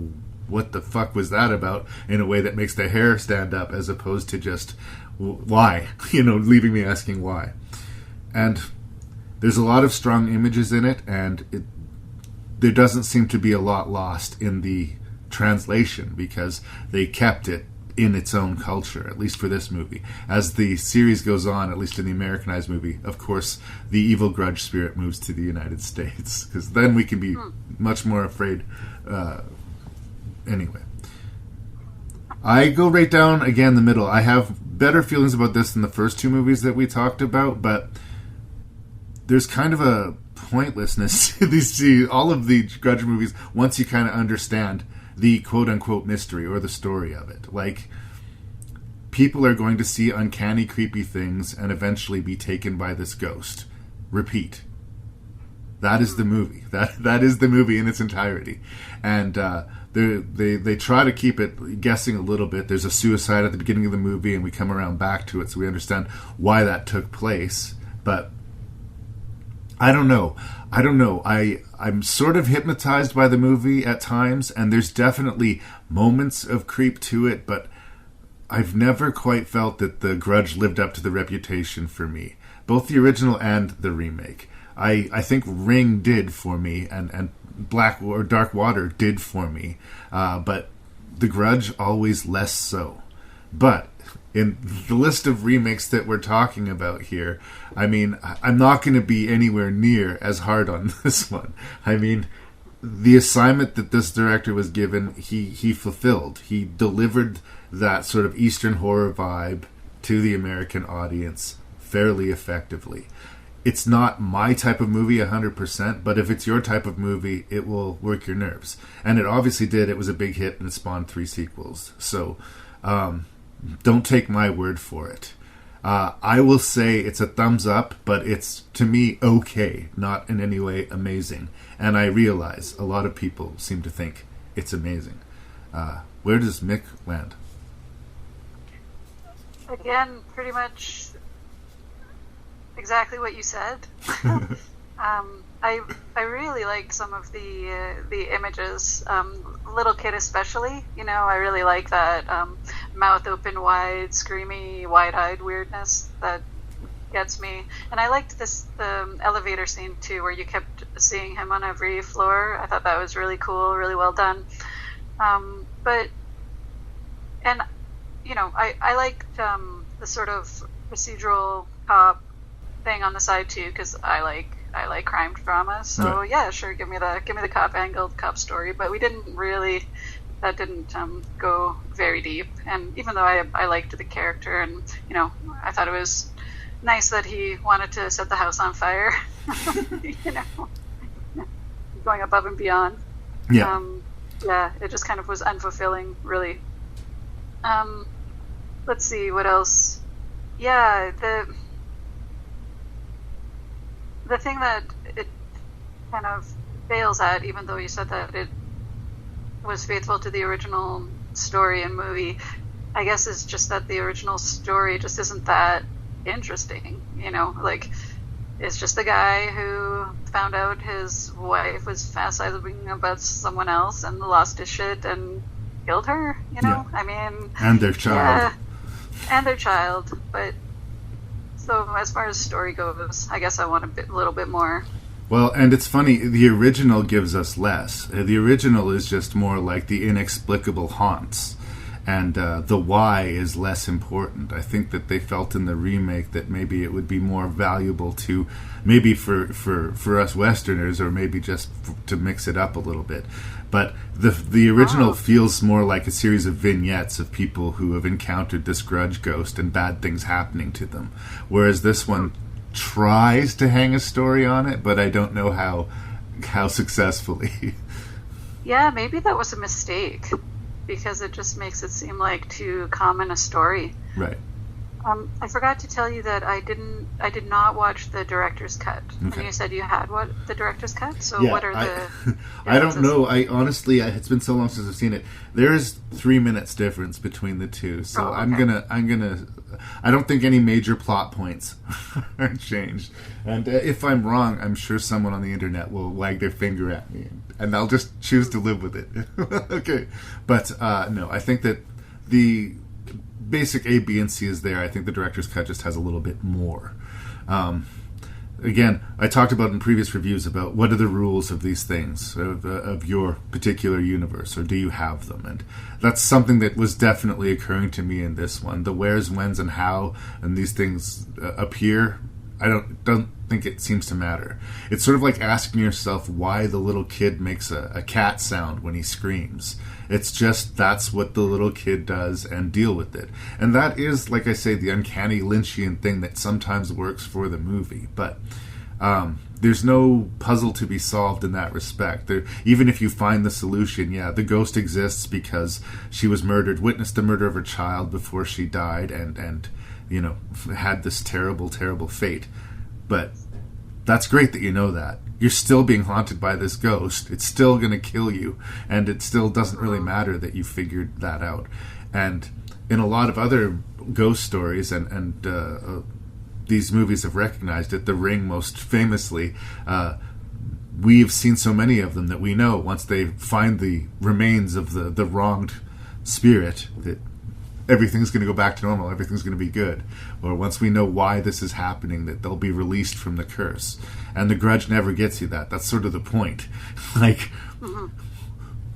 what the fuck was that about, in a way that makes the hair stand up, as opposed to just why, leaving me asking why. And there's a lot of strong images in it, and there doesn't seem to be a lot lost in the translation, because they kept it in its own culture, at least for this movie. As the series goes on, at least in the Americanized movie, of course, the evil Grudge spirit moves to the United States, because then we can be much more afraid. Anyway, I go right down again the middle. I have better feelings about this than the first two movies that we talked about, but there's kind of a pointlessness to all of the Grudge movies once you kind of understand the quote-unquote mystery or the story of it. Like, people are going to see uncanny, creepy things and eventually be taken by this ghost. Repeat. That is the movie. That is the movie in its entirety. And they try to keep it guessing a little bit. There's a suicide at the beginning of the movie, and we come around back to it, so we understand why that took place. But I don't know. I'm sort of hypnotized by the movie at times, and there's definitely moments of creep to it, but I've never quite felt that the Grudge lived up to the reputation for me. Both the original and the remake. I think Ring did for me, and Black or Dark Water did for me, but the Grudge always less so. But in the list of remakes that we're talking about here, I mean, I'm not going to be anywhere near as hard on this one. I mean, the assignment that this director was given, he fulfilled. He delivered that sort of Eastern horror vibe to the American audience fairly effectively. It's not my type of movie 100%, but if it's your type of movie, it will work your nerves. And it obviously did. It was a big hit, and it spawned 3 sequels. So, don't take my word for it. I will say it's a thumbs up, but it's, to me, okay. Not in any way amazing. And I realize a lot of people seem to think it's amazing. Where does Mick land? Again, pretty much exactly what you said. I really like some of the images, little kid especially. I really like that mouth open wide, screamy, wide-eyed weirdness that gets me. And I liked the elevator scene too, where you kept seeing him on every floor. I thought that was really cool, really well done. I liked the sort of procedural cop thing on the side too, because I like crime drama. So right. Yeah, sure, give me the cop angle, cop story. But that didn't go very deep. And even though I liked the character, and I thought it was nice that he wanted to set the house on fire, going above and beyond. Yeah. Yeah, it just kind of was unfulfilling, really. Let's see, what else? Yeah, the thing that it kind of fails at, even though you said that it was faithful to the original story and movie, I guess is just that the original story just isn't that interesting. It's just a guy who found out his wife was fantasizing about someone else and lost his shit and killed her, Yeah. I mean... And their child. Yeah, and their child, but... So as far as story goes, I guess I want a little bit more. Well, and it's funny, the original gives us less. The original is just more like the inexplicable haunts, and the why is less important. I think that they felt in the remake that maybe it would be more valuable to, maybe for us Westerners, or maybe just to mix it up a little bit. But the original feels more like a series of vignettes of people who have encountered this Grudge ghost and bad things happening to them. Whereas this one tries to hang a story on it, but I don't know how successfully. Yeah, maybe that was a mistake, because it just makes it seem like too common a story. Right. I forgot to tell you that I did not watch the director's cut. Okay. And you said you had the director's cut. So Yeah, what are the? I don't know. I honestly, it's been so long since I've seen it. There is 3 minutes difference between the two, so Oh, okay. I'm gonna. I don't think any major plot points are changed. And if I'm wrong, I'm sure someone on the internet will wag their finger at me, and I'll just choose to live with it. Okay, but no, I think that the basic A, B, and C is there. I think the director's cut just has a little bit more. Again, I talked about in previous reviews about what are the rules of these things, of your particular universe, or do you have them? And that's something that was definitely occurring to me in this one. The where's, when's, and how, and these things appear, I don't think it seems to matter. It's sort of like asking yourself why the little kid makes a cat sound when he screams. It's just that's what the little kid does, and deal with it. And that is, like I say, the uncanny Lynchian thing that sometimes works for the movie. But there's no puzzle to be solved in that respect. Even if you find the solution, yeah, the ghost exists because she was murdered, witnessed the murder of her child before she died, and you know, had this terrible, terrible fate. But that's great that you know that. You're still being haunted by this ghost. It's still going to kill you, and it still doesn't really matter that you figured that out. And in a lot of other ghost stories, and these movies have recognized it, The Ring most famously, we've seen so many of them that we know once they find the remains of the wronged spirit, that everything's going to go back to normal, everything's going to be good. Or once we know why this is happening, that they'll be released from the curse. And The Grudge never gets you that. That's sort of the point. Like,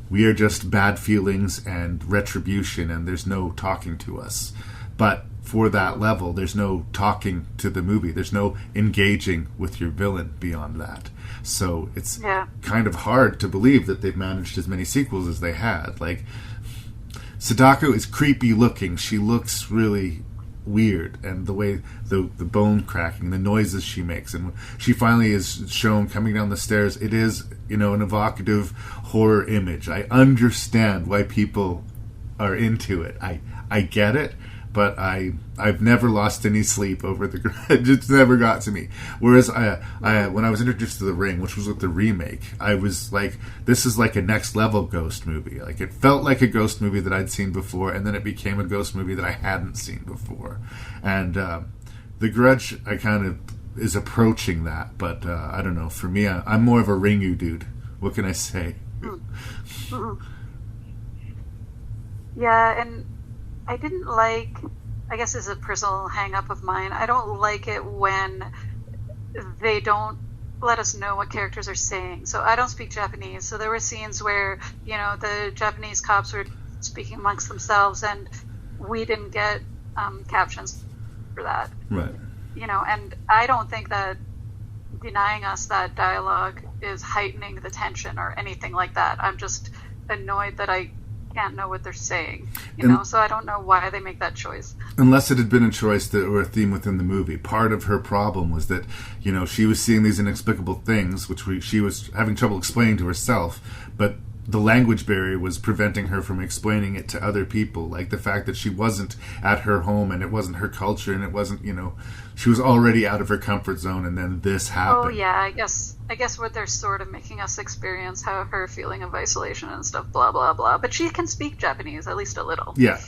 we are just bad feelings and retribution, and there's no talking to us. But for that level, there's no talking to the movie. There's no engaging with your villain beyond that. So it's kind of hard to believe that they've managed as many sequels as they had. Like, Sadako is creepy looking. She looks really weird, and the way the bone cracking, the noises she makes, and when she finally is shown coming down the stairs, it is, you know, an evocative horror image. I understand why people are into it. I get it, but I've never lost any sleep over The Grudge. It's never got to me. Whereas I when I was introduced to The Ring, which was with the remake, I was like, this is like a next level ghost movie. Like, it felt like a ghost movie that I'd seen before, and then it became a ghost movie that I hadn't seen before. And The Grudge, I kind of is approaching that, but I don't know. For me, I'm more of a Ringu dude. What can I say? Yeah, and I didn't like, I guess it's a personal hang-up of mine, I don't like it when they don't let us know what characters are saying. So I don't speak Japanese, so there were scenes where, you know, the Japanese cops were speaking amongst themselves, and we didn't get captions for that. Right. You know, and I don't think that denying us that dialogue is heightening the tension or anything like that. I'm just annoyed that I can't know what they're saying, you know, so I don't know why they make that choice. Unless it had been a choice or a theme within the movie. Part of her problem was that, you know, she was seeing these inexplicable things, which she was having trouble explaining to herself, but the language barrier was preventing her from explaining it to other people. Like the fact that she wasn't at her home, and it wasn't her culture, and it wasn't, you know, she was already out of her comfort zone, and then this happened. Oh yeah, I guess what they're sort of making us experience, how her feeling of isolation and stuff, blah blah blah. But she can speak Japanese, at least a little. Yeah,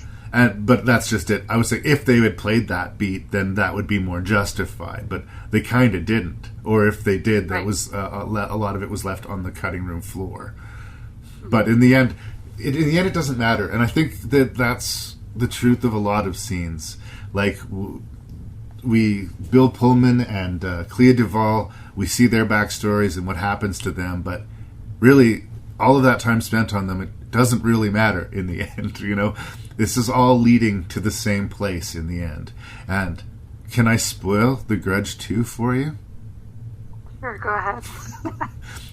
but that's just it. I would say if they had played that beat, then that would be more justified. But they kind of didn't, or if they did, that was a lot of it was left on the cutting room floor. But in the end, it doesn't matter, and I think that that's the truth of a lot of scenes. Like Bill Pullman and Clea Duvall, we see their backstories and what happens to them, but really, all of that time spent on them, it doesn't really matter in the end. You know, this is all leading to the same place in the end. And can I spoil The Grudge 2 for you? Sure, go ahead.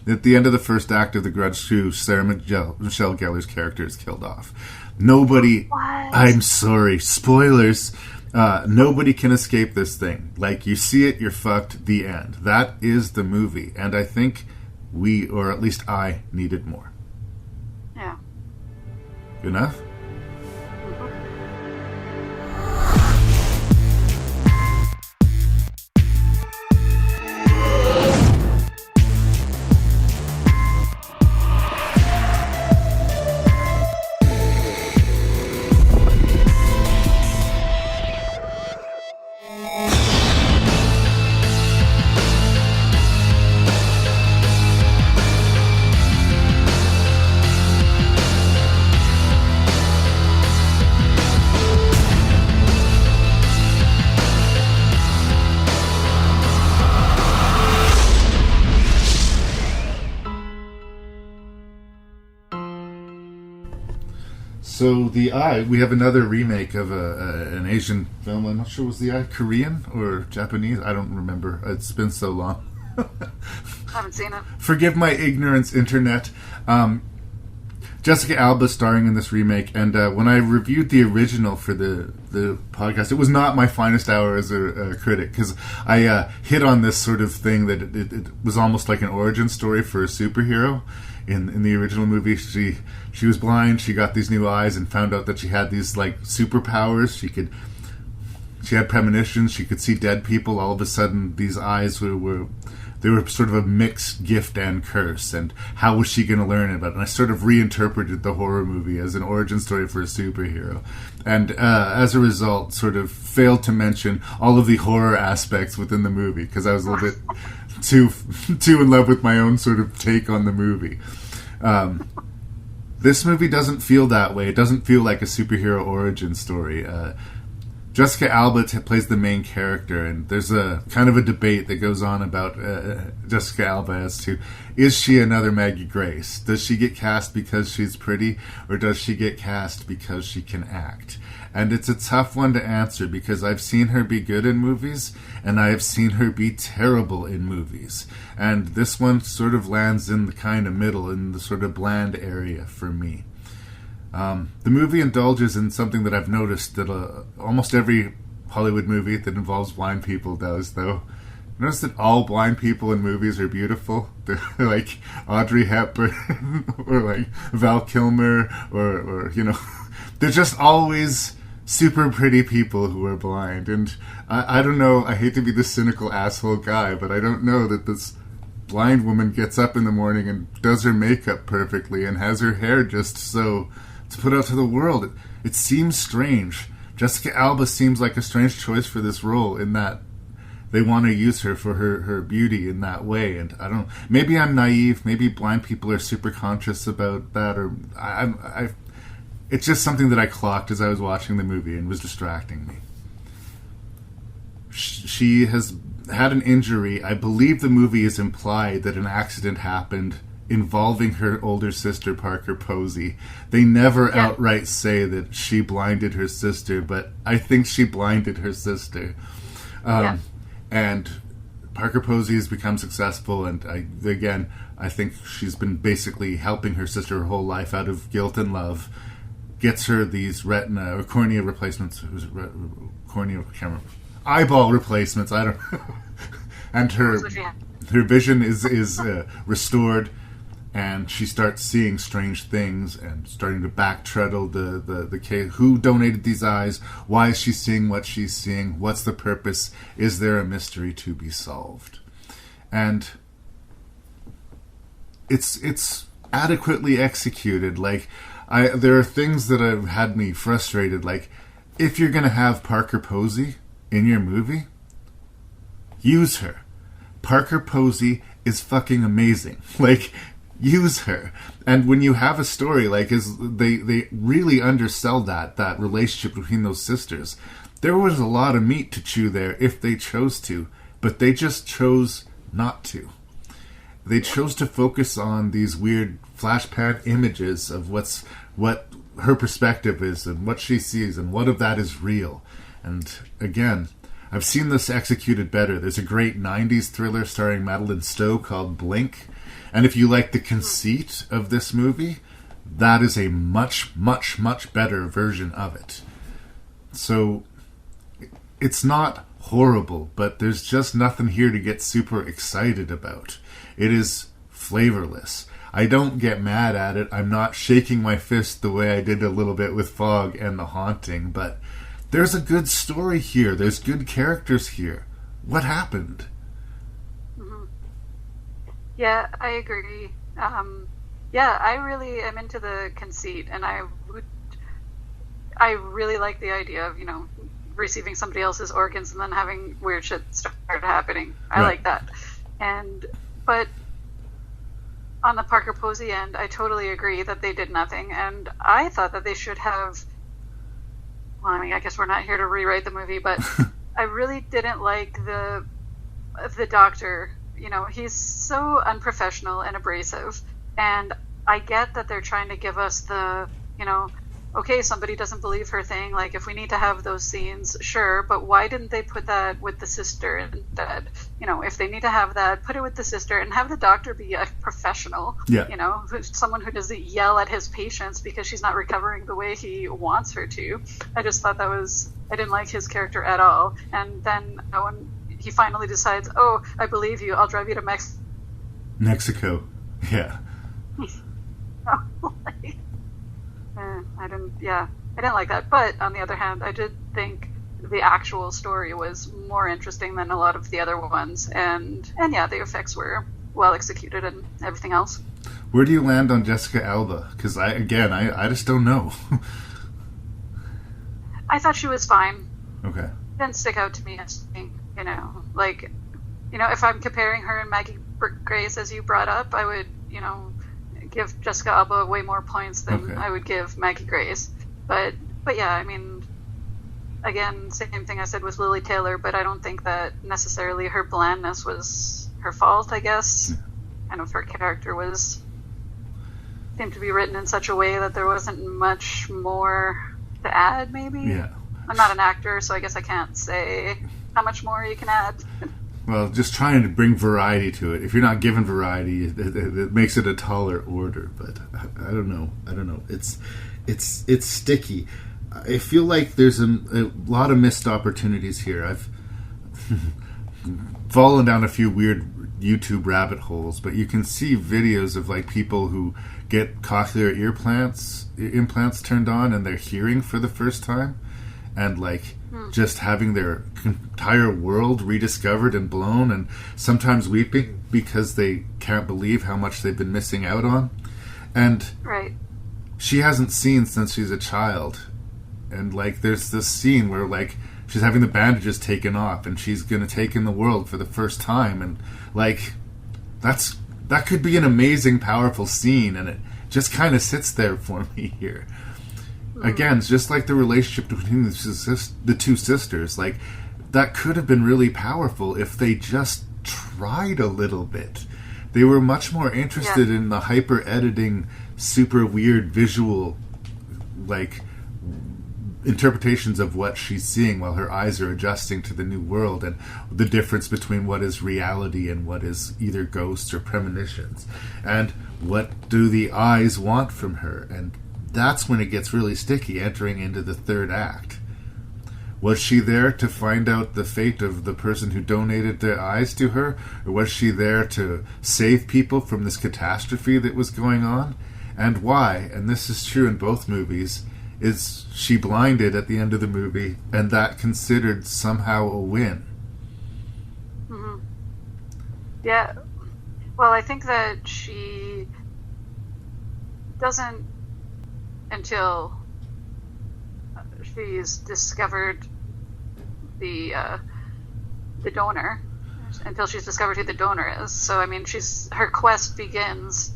At the end of the first act of The Grudge 2, Sarah Michelle Gellar's character is killed off. Nobody... What? I'm sorry. Spoilers. Nobody can escape this thing. Like, you see it, you're fucked, the end. That is the movie. And I think we, or at least I, needed more. Yeah. Good enough? So The Eye, we have another remake of an Asian film. I'm not sure, was The Eye Korean or Japanese? I don't remember. It's been so long. I haven't seen it. Forgive my ignorance, internet. Jessica Alba starring in this remake, and when I reviewed the original for the podcast, it was not my finest hour as a critic, because I hit on this sort of thing that it was almost like an origin story for a superhero. In the original movie, she was blind, she got these new eyes, and found out that she had these like superpowers. She had premonitions, she could see dead people. All of a sudden, these eyes were sort of a mixed gift and curse, and how was she going to learn about it? And I sort of reinterpreted the horror movie as an origin story for a superhero, and as a result sort of failed to mention all of the horror aspects within the movie, because I was a little bit too in love with my own sort of take on the movie. This movie doesn't feel that way. It doesn't feel like a superhero origin story. Jessica Alba plays the main character, and there's a kind of a debate that goes on about Jessica Alba as to, is she another Maggie Grace? Does she get cast because she's pretty, or does she get cast because she can act? And it's a tough one to answer, because I've seen her be good in movies, and I have seen her be terrible in movies. And this one sort of lands in the kind of middle, in the sort of bland area for me. The movie indulges in something that I've noticed that almost every Hollywood movie that involves blind people does, though. Notice that all blind people in movies are beautiful. They're like Audrey Hepburn or like Val Kilmer or you know, they're just always super pretty people who are blind. And I don't know, I hate to be the cynical asshole guy, but I don't know that this blind woman gets up in the morning and does her makeup perfectly and has her hair just so to put out to the world. It seems strange. Jessica Alba seems like a strange choice for this role, in that they want to use her for her beauty in that way. And I don't, maybe I'm naive, maybe blind people are super conscious about that, or it's just something that I clocked as I was watching the movie and was distracting me. She has had an injury. I believe the movie is implied that an accident happened involving her older sister, Parker Posey. They never outright say that she blinded her sister, but I think she blinded her sister. And Parker Posey has become successful, and I think she's been basically helping her sister her whole life out of guilt and love. Gets her these retina or cornea replacements, eyeball replacements, I don't know. And her vision is restored, and she starts seeing strange things and starting to backtraddle the case. Who donated these eyes? Why is she seeing what she's seeing? What's the purpose? Is there a mystery to be solved? And it's adequately executed. Like, there are things that have had me frustrated. Like, if you're going to have Parker Posey in your movie, use her. Parker Posey is fucking amazing. Like, use her. And when you have a story like they really undersell that relationship between those sisters. There was a lot of meat to chew there if they chose to, but they just chose not to. They chose to focus on these weird flashback images of what her perspective is and what she sees and what of that is real. And again, I've seen this executed better. There's a great 90s thriller starring Madeleine Stowe called Blink. And if you like the conceit of this movie, that is a much, much, much better version of it. So it's not horrible, but there's just nothing here to get super excited about. It is flavorless. I don't get mad at it. I'm not shaking my fist the way I did a little bit with Fog and The Haunting, but there's a good story here. There's good characters here. What happened? Yeah, I agree. I really am into the conceit, and I really like the idea of, receiving somebody else's organs and then having weird shit start happening. I like that. But on the Parker Posey end, I totally agree that they did nothing, and I thought that they should have. Well, I guess we're not here to rewrite the movie, but I really didn't like the doctor. He's so unprofessional and abrasive, and I get that they're trying to give us the okay, somebody doesn't believe her thing. Like, if we need to have those scenes, sure, but why didn't they put that with the sister instead? You know, if they need to have that, put it with the sister and have the doctor be a professional. Yeah. You know, someone who doesn't yell at his patients because she's not recovering the way he wants her to. I just thought that was, I didn't like his character at all. And then when he finally decides, oh, I believe you, I'll drive you to Mexico. Yeah. I didn't like that. But on the other hand, I did think the actual story was more interesting than a lot of the other ones, and yeah, the effects were well executed and everything else. Where do you land on Jessica Alba? Because I just don't know. I thought she was fine. Okay. Didn't stick out to me as being, if I'm comparing her and Maggie Grace, as you brought up, I would, give Jessica Alba way more points than I would give Maggie Grace. But yeah, I mean, again, same thing I said with Lily Taylor, but I don't think that necessarily her blandness was her fault, I guess. Kind of her character seemed to be written in such a way that there wasn't much more to add, maybe? Yeah. I'm not an actor, so I guess I can't say how much more you can add. Well, just trying to bring variety to it. If you're not given variety, it makes it a taller order. But I don't know. It's sticky. I feel like there's a lot of missed opportunities here. I've fallen down a few weird YouTube rabbit holes, but you can see videos of like people who get cochlear implants turned on and they're hearing for the first time, and like just having their entire world rediscovered and blown, and sometimes weeping because they can't believe how much they've been missing out on. And she hasn't seen since she's a child. And like there's this scene where like she's having the bandages taken off and she's going to take in the world for the first time, and like that could be an amazing, powerful scene, and it just kind of sits there for me here. Again, it's just like the relationship between the two sisters. Like, that could have been really powerful if they just tried a little bit. They were much more interested in the hyper-editing, super weird visual, like, interpretations of what she's seeing while her eyes are adjusting to the new world, and the difference between what is reality and what is either ghosts or premonitions. And what do the eyes want from her? And that's when it gets really sticky, entering into the third act. Was she there to find out the fate of the person who donated their eyes to her? Or was she there to save people from this catastrophe that was going on? And why, and this is true in both movies, is she blinded at the end of the movie, and that considered somehow a win? Mm-hmm. Yeah. Well, I think that she doesn't, until she's discovered the donor, until she's discovered who the donor is. So, I mean, her quest begins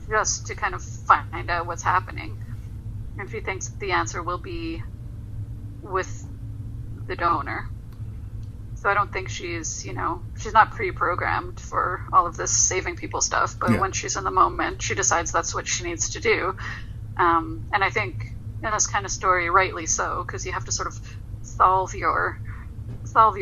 just to kind of find out what's happening. And she thinks the answer will be with the donor. So I don't think she's not pre-programmed for all of this saving people stuff, but when she's in the moment, she decides that's what she needs to do. And I think in this kind of story, rightly so, because you have to sort of solve your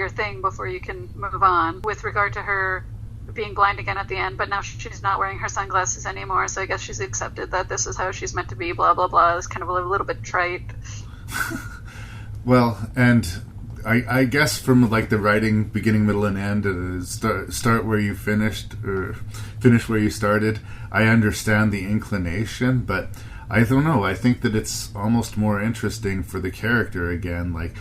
thing before you can move on. With regard to her being blind again at the end, but now she's not wearing her sunglasses anymore, so I guess she's accepted that this is how she's meant to be, blah, blah, blah. It's kind of a little bit trite. Well, and I guess from like the writing, beginning, middle, and end, start where you finished, or finish where you started, I understand the inclination, but I don't know. I think that it's almost more interesting for the character again. Like,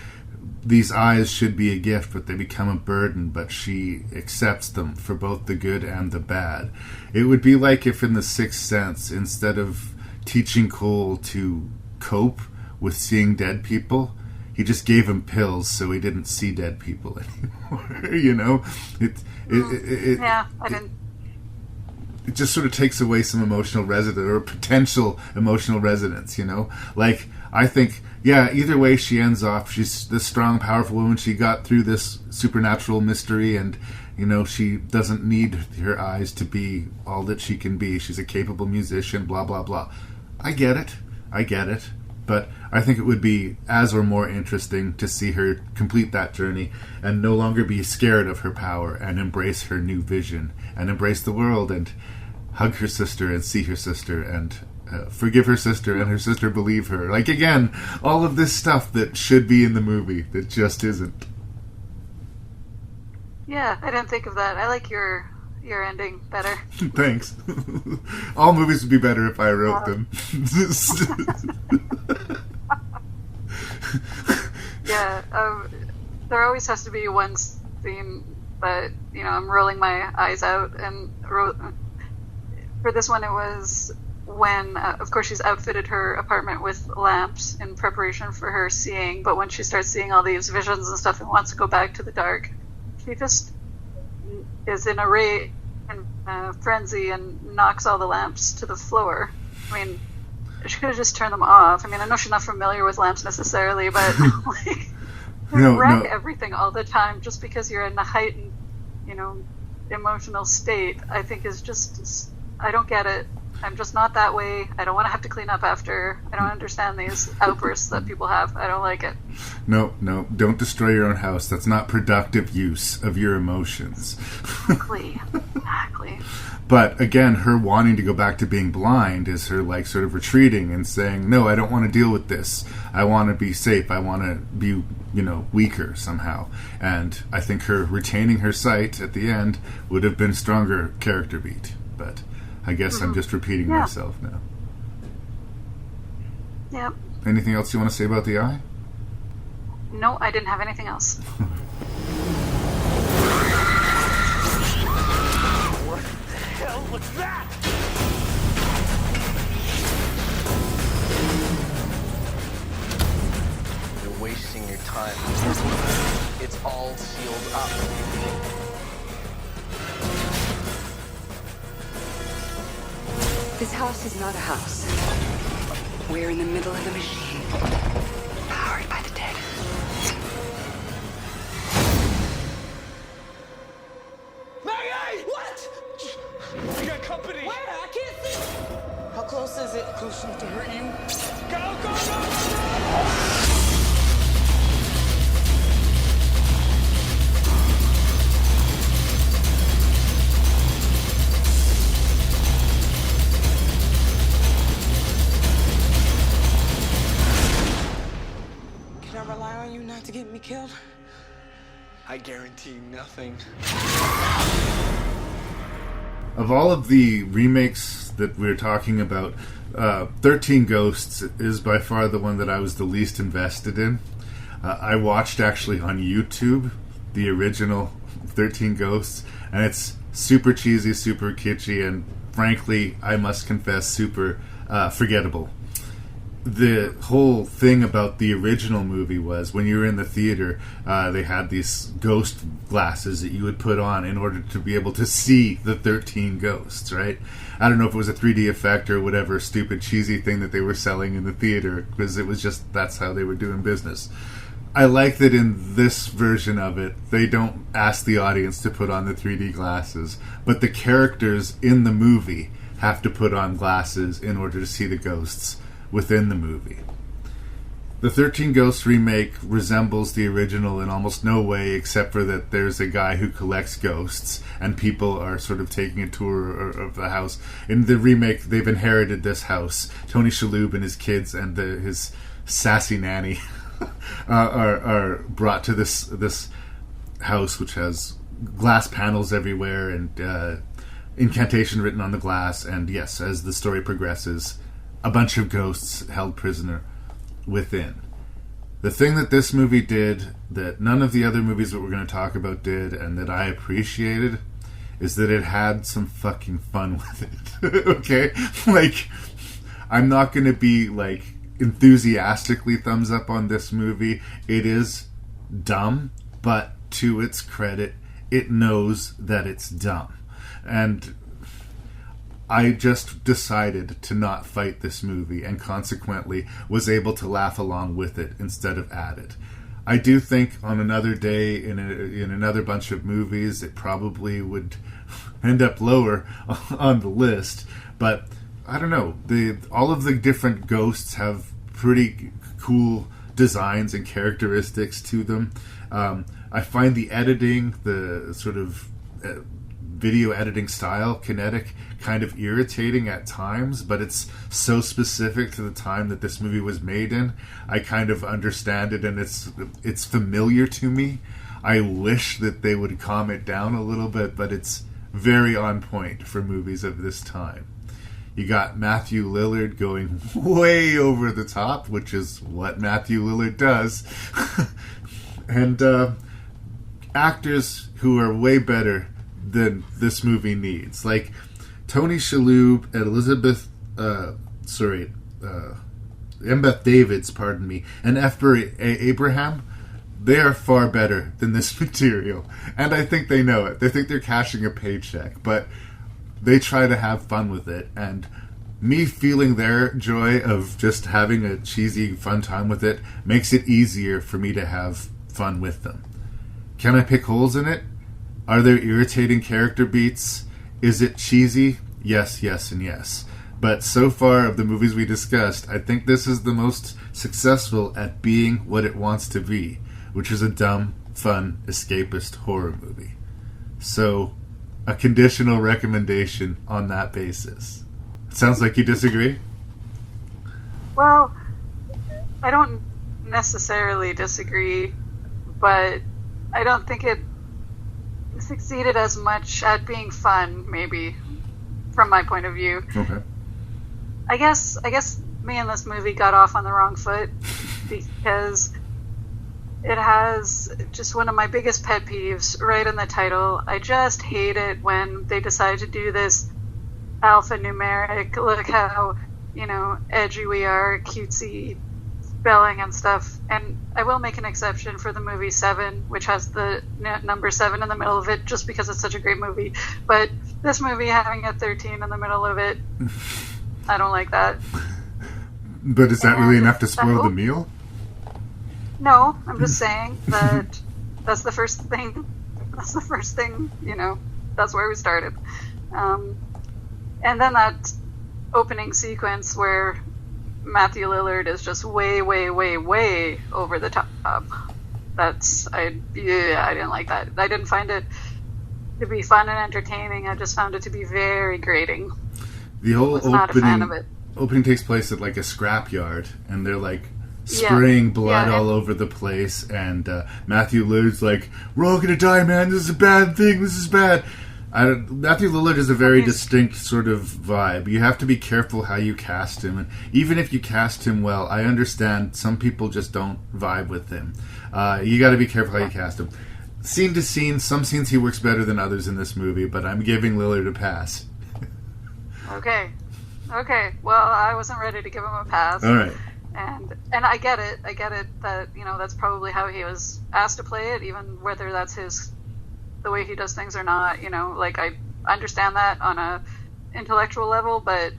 these eyes should be a gift, but they become a burden, but she accepts them for both the good and the bad. It would be like if in The Sixth Sense, instead of teaching Cole to cope with seeing dead people, he just gave him pills so he didn't see dead people anymore. You know? I didn't. It just sort of takes away some emotional resonance, or potential emotional resonance, you know? Like, I think, either way she ends off, she's this strong, powerful woman. She got through this supernatural mystery, and, she doesn't need her eyes to be all that she can be. She's a capable musician, blah, blah, blah. I get it. But I think it would be as or more interesting to see her complete that journey and no longer be scared of her power and embrace her new vision and embrace the world and hug her sister and see her sister and forgive her sister and her sister believe her. Like, again, all of this stuff that should be in the movie that just isn't. Yeah, I didn't think of that. I like your ending better. Thanks. All movies would be better if I wrote them. Yeah, there always has to be one scene that, you know, I'm rolling my eyes out, and for this one it was when, of course, she's outfitted her apartment with lamps in preparation for her seeing, but when she starts seeing all these visions and stuff and wants to go back to the dark, she just is in a frenzy and knocks all the lamps to the floor. I mean, she could have just turned them off. I mean, I know she's not familiar with lamps necessarily, but like, wreck everything all the time just because you're in a heightened, you know, emotional state, I think is just, I don't get it. I'm just not that way. I don't want to have to clean up after. I don't understand these outbursts that people have. I don't like it. No, don't destroy your own house. That's not productive use of your emotions. Exactly. But again, her wanting to go back to being blind is her, like, sort of retreating and saying, no, I don't want to deal with this. I want to be safe. I want to be, you know, weaker somehow. And I think her retaining her sight at the end would have been a stronger character beat. But I guess I'm just repeating myself now. Yep. Anything else you want to say about the eye? No, I didn't have anything else. What the hell was that? You're wasting your time. It's all sealed up. This house is not a house. We're in the middle of the machine, powered by the dead. Maggie! What? We got company. Where? I can't see. How close is it? Close enough to hurt you. Go! To get me killed? I guarantee nothing. Of all of the remakes that we're talking about, 13 Ghosts is by far the one that I was the least invested in. I watched actually on YouTube the original 13 Ghosts, and it's super cheesy, super kitschy, and frankly, I must confess, super forgettable. The whole thing about the original movie was when you were in the theater, they had these ghost glasses that you would put on in order to be able to see the 13 ghosts, right? I don't know if it was a 3D effect or whatever stupid cheesy thing that they were selling in the theater, because it was just, that's how they were doing business. I like that in this version of it, they don't ask the audience to put on the 3D glasses, but the characters in the movie have to put on glasses in order to see the ghosts within the movie. The 13 Ghosts remake resembles the original in almost no way, except for that there's a guy who collects ghosts and people are sort of taking a tour of the house. In the remake, they've inherited this house. Tony Shalhoub and his kids and his sassy nanny are brought to this house, which has glass panels everywhere and incantation written on the glass. And yes, as the story progresses, a bunch of ghosts held prisoner within. The thing that this movie did that none of the other movies that we're going to talk about did, and that I appreciated, is that it had some fucking fun with it. Okay? Like, I'm not going to be, like, enthusiastically thumbs up on this movie. It is dumb, but to its credit, it knows that it's dumb. And I just decided to not fight this movie and consequently was able to laugh along with it instead of at it. I do think on another day in another bunch of movies it probably would end up lower on the list, but I don't know. All of the different ghosts have pretty cool designs and characteristics to them. I find the editing, the sort of video editing style, kinetic, kind of irritating at times, but it's so specific to the time that this movie was made in. I kind of understand it, and it's familiar to me. I wish that they would calm it down a little bit, but it's very on point for movies of this time. You got Matthew Lillard going way over the top, which is what Matthew Lillard does. And actors who are way better than this movie needs. Like Tony Shalhoub and Embeth Davids, pardon me, and F. Abraham, they are far better than this material. And I think they know it. They think they're cashing a paycheck, but they try to have fun with it. And me feeling their joy of just having a cheesy, fun time with it makes it easier for me to have fun with them. Can I pick holes in it? Are there irritating character beats? Is it cheesy? Yes, yes, and yes. But so far of the movies we discussed, I think this is the most successful at being what it wants to be, which is a dumb, fun, escapist horror movie. So, a conditional recommendation on that basis. Sounds like you disagree? Well, I don't necessarily disagree, but I don't think it succeeded as much at being fun, maybe, from my point of view. Okay. I guess me and this movie got off on the wrong foot because it has just one of my biggest pet peeves right in the title. I just hate it when they decide to do this alphanumeric, look how, edgy we are, cutesy spelling and stuff. And I will make an exception for the movie 7, which has the number 7 in the middle of it, just because it's such a great movie. But this movie having a 13 in the middle of it, I don't like that. But is that really enough to spoil the meal? No, I'm just saying that that's the first thing. That's the first thing, that's where we started. And then that opening sequence where Matthew Lillard is just way, way, way, way over the top. I didn't like that. I didn't find it to be fun and entertaining. I just found it to be very grating. The whole not a fan of it. Opening takes place at like a scrapyard, and they're like spraying blood all over the place, and Matthew Lillard's like, "We're all gonna die, man. This is a bad thing. This is bad." Matthew Lillard is a very distinct sort of vibe. You have to be careful how you cast him, and even if you cast him well, I understand some people just don't vibe with him. You got to be careful how you cast him. Scene to scene, some scenes he works better than others in this movie, but I'm giving Lillard a pass. Okay. Well, I wasn't ready to give him a pass. All right. And I get it that, that's probably how he was asked to play it, even whether that's the way he does things or not, I understand that on a intellectual level, but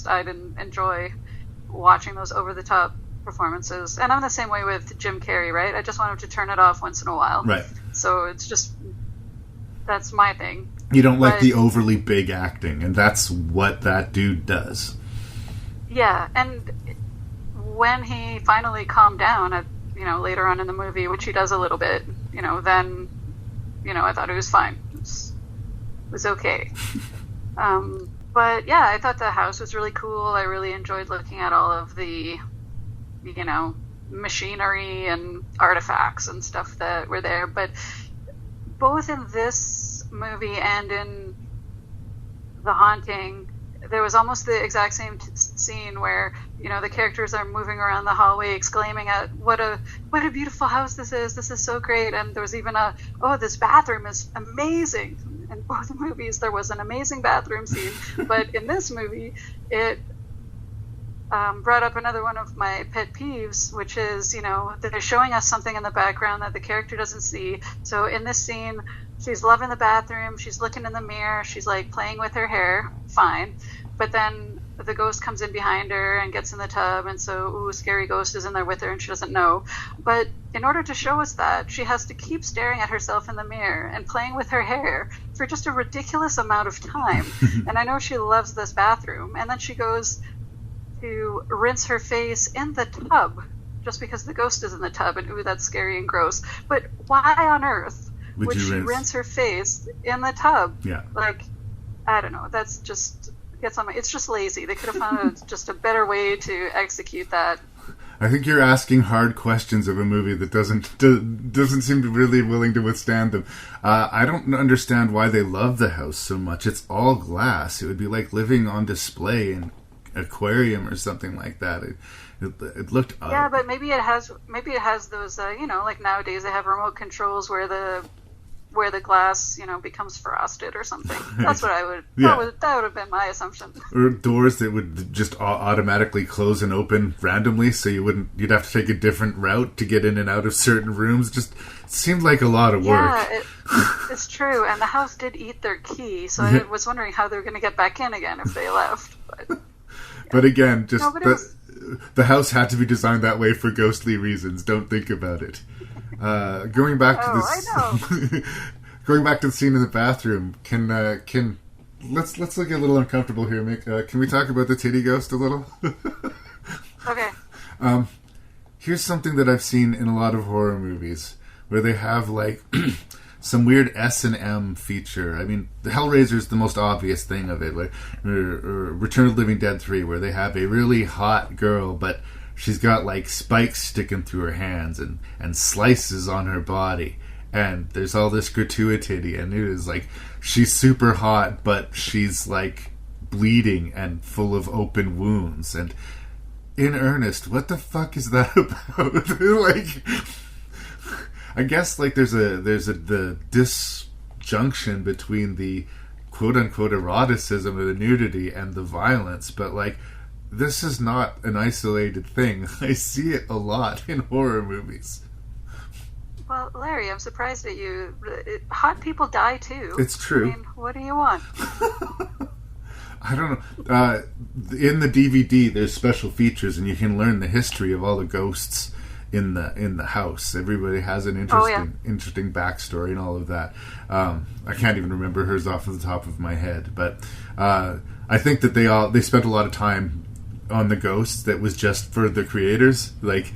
I didn't enjoy watching those over-the-top performances. And I'm the same way with Jim Carrey, right? I just want him to turn it off once in a while. Right. So it's just, that's my thing. You don't like the overly big acting, and that's what that dude does. Yeah, and when he finally calmed down at, later on in the movie, which he does a little bit, then, I thought it was fine. It was okay. But yeah, I thought the house was really cool. I really enjoyed looking at all of the, machinery and artifacts and stuff that were there. But both in this movie and in The Haunting, there was almost the exact same scene where, the characters are moving around the hallway exclaiming at what a beautiful house this is so great. And there was even this bathroom is amazing. In both movies there was an amazing bathroom scene, but in this movie it brought up another one of my pet peeves, which is, that they're showing us something in the background that the character doesn't see. So in this scene, she's loving the bathroom, she's looking in the mirror, she's like playing with her hair, fine. But then the ghost comes in behind her and gets in the tub, and so, scary ghost is in there with her and she doesn't know. But in order to show us that, she has to keep staring at herself in the mirror and playing with her hair for just a ridiculous amount of time. And I know she loves this bathroom. And then she goes to rinse her face in the tub just because the ghost is in the tub, and ooh, that's scary and gross. But why on earth would she rinse her face in the tub? Yeah. Like, I don't know. That's just it's just lazy. They could have found just a better way to execute that. I think you're asking hard questions of a movie that doesn't seem to really willing to withstand them. I don't understand why they love the house so much. It's all glass. It would be like living on display in an aquarium or something like that. It looked odd. Yeah, but maybe it has those like nowadays they have remote controls where the glass becomes frosted or something. That's what I would. Yeah. That would have been my assumption. Or doors that would just automatically close and open randomly, so you'd have to take a different route to get in and out of certain rooms. Just it seemed like a lot of work. Yeah, it's true. And the house did eat their key, so I was wondering how they were going to get back in again if they left. But again, the house had to be designed that way for ghostly reasons. Don't think about it. Going back to this, I know. Going back to the scene in the bathroom. Let's look a little uncomfortable here, Mick. Can we talk about the titty ghost a little? Okay. Here's something that I've seen in a lot of horror movies where they have like some weird S&M feature. I mean, the Hellraiser's the most obvious thing of it, like or Return of the Living Dead 3, where they have a really hot girl, but she's got like spikes sticking through her hands and slices on her body. And there's all this gratuity, and it is like she's super hot, but she's like bleeding and full of open wounds. And in earnest, what the fuck is that about? Like, I guess like there's the disjunction between the quote unquote eroticism of the nudity and the violence, but like this is not an isolated thing. I see it a lot in horror movies. Well, Larry, I'm surprised at you. Hot people die too. It's true. I mean, what do you want? I don't know. In the DVD, there's special features, and you can learn the history of all the ghosts in the house. Everybody has an interesting backstory and all of that. I can't even remember hers off the top of my head, but I think that they spent a lot of time on the ghosts that was just for the creators. Like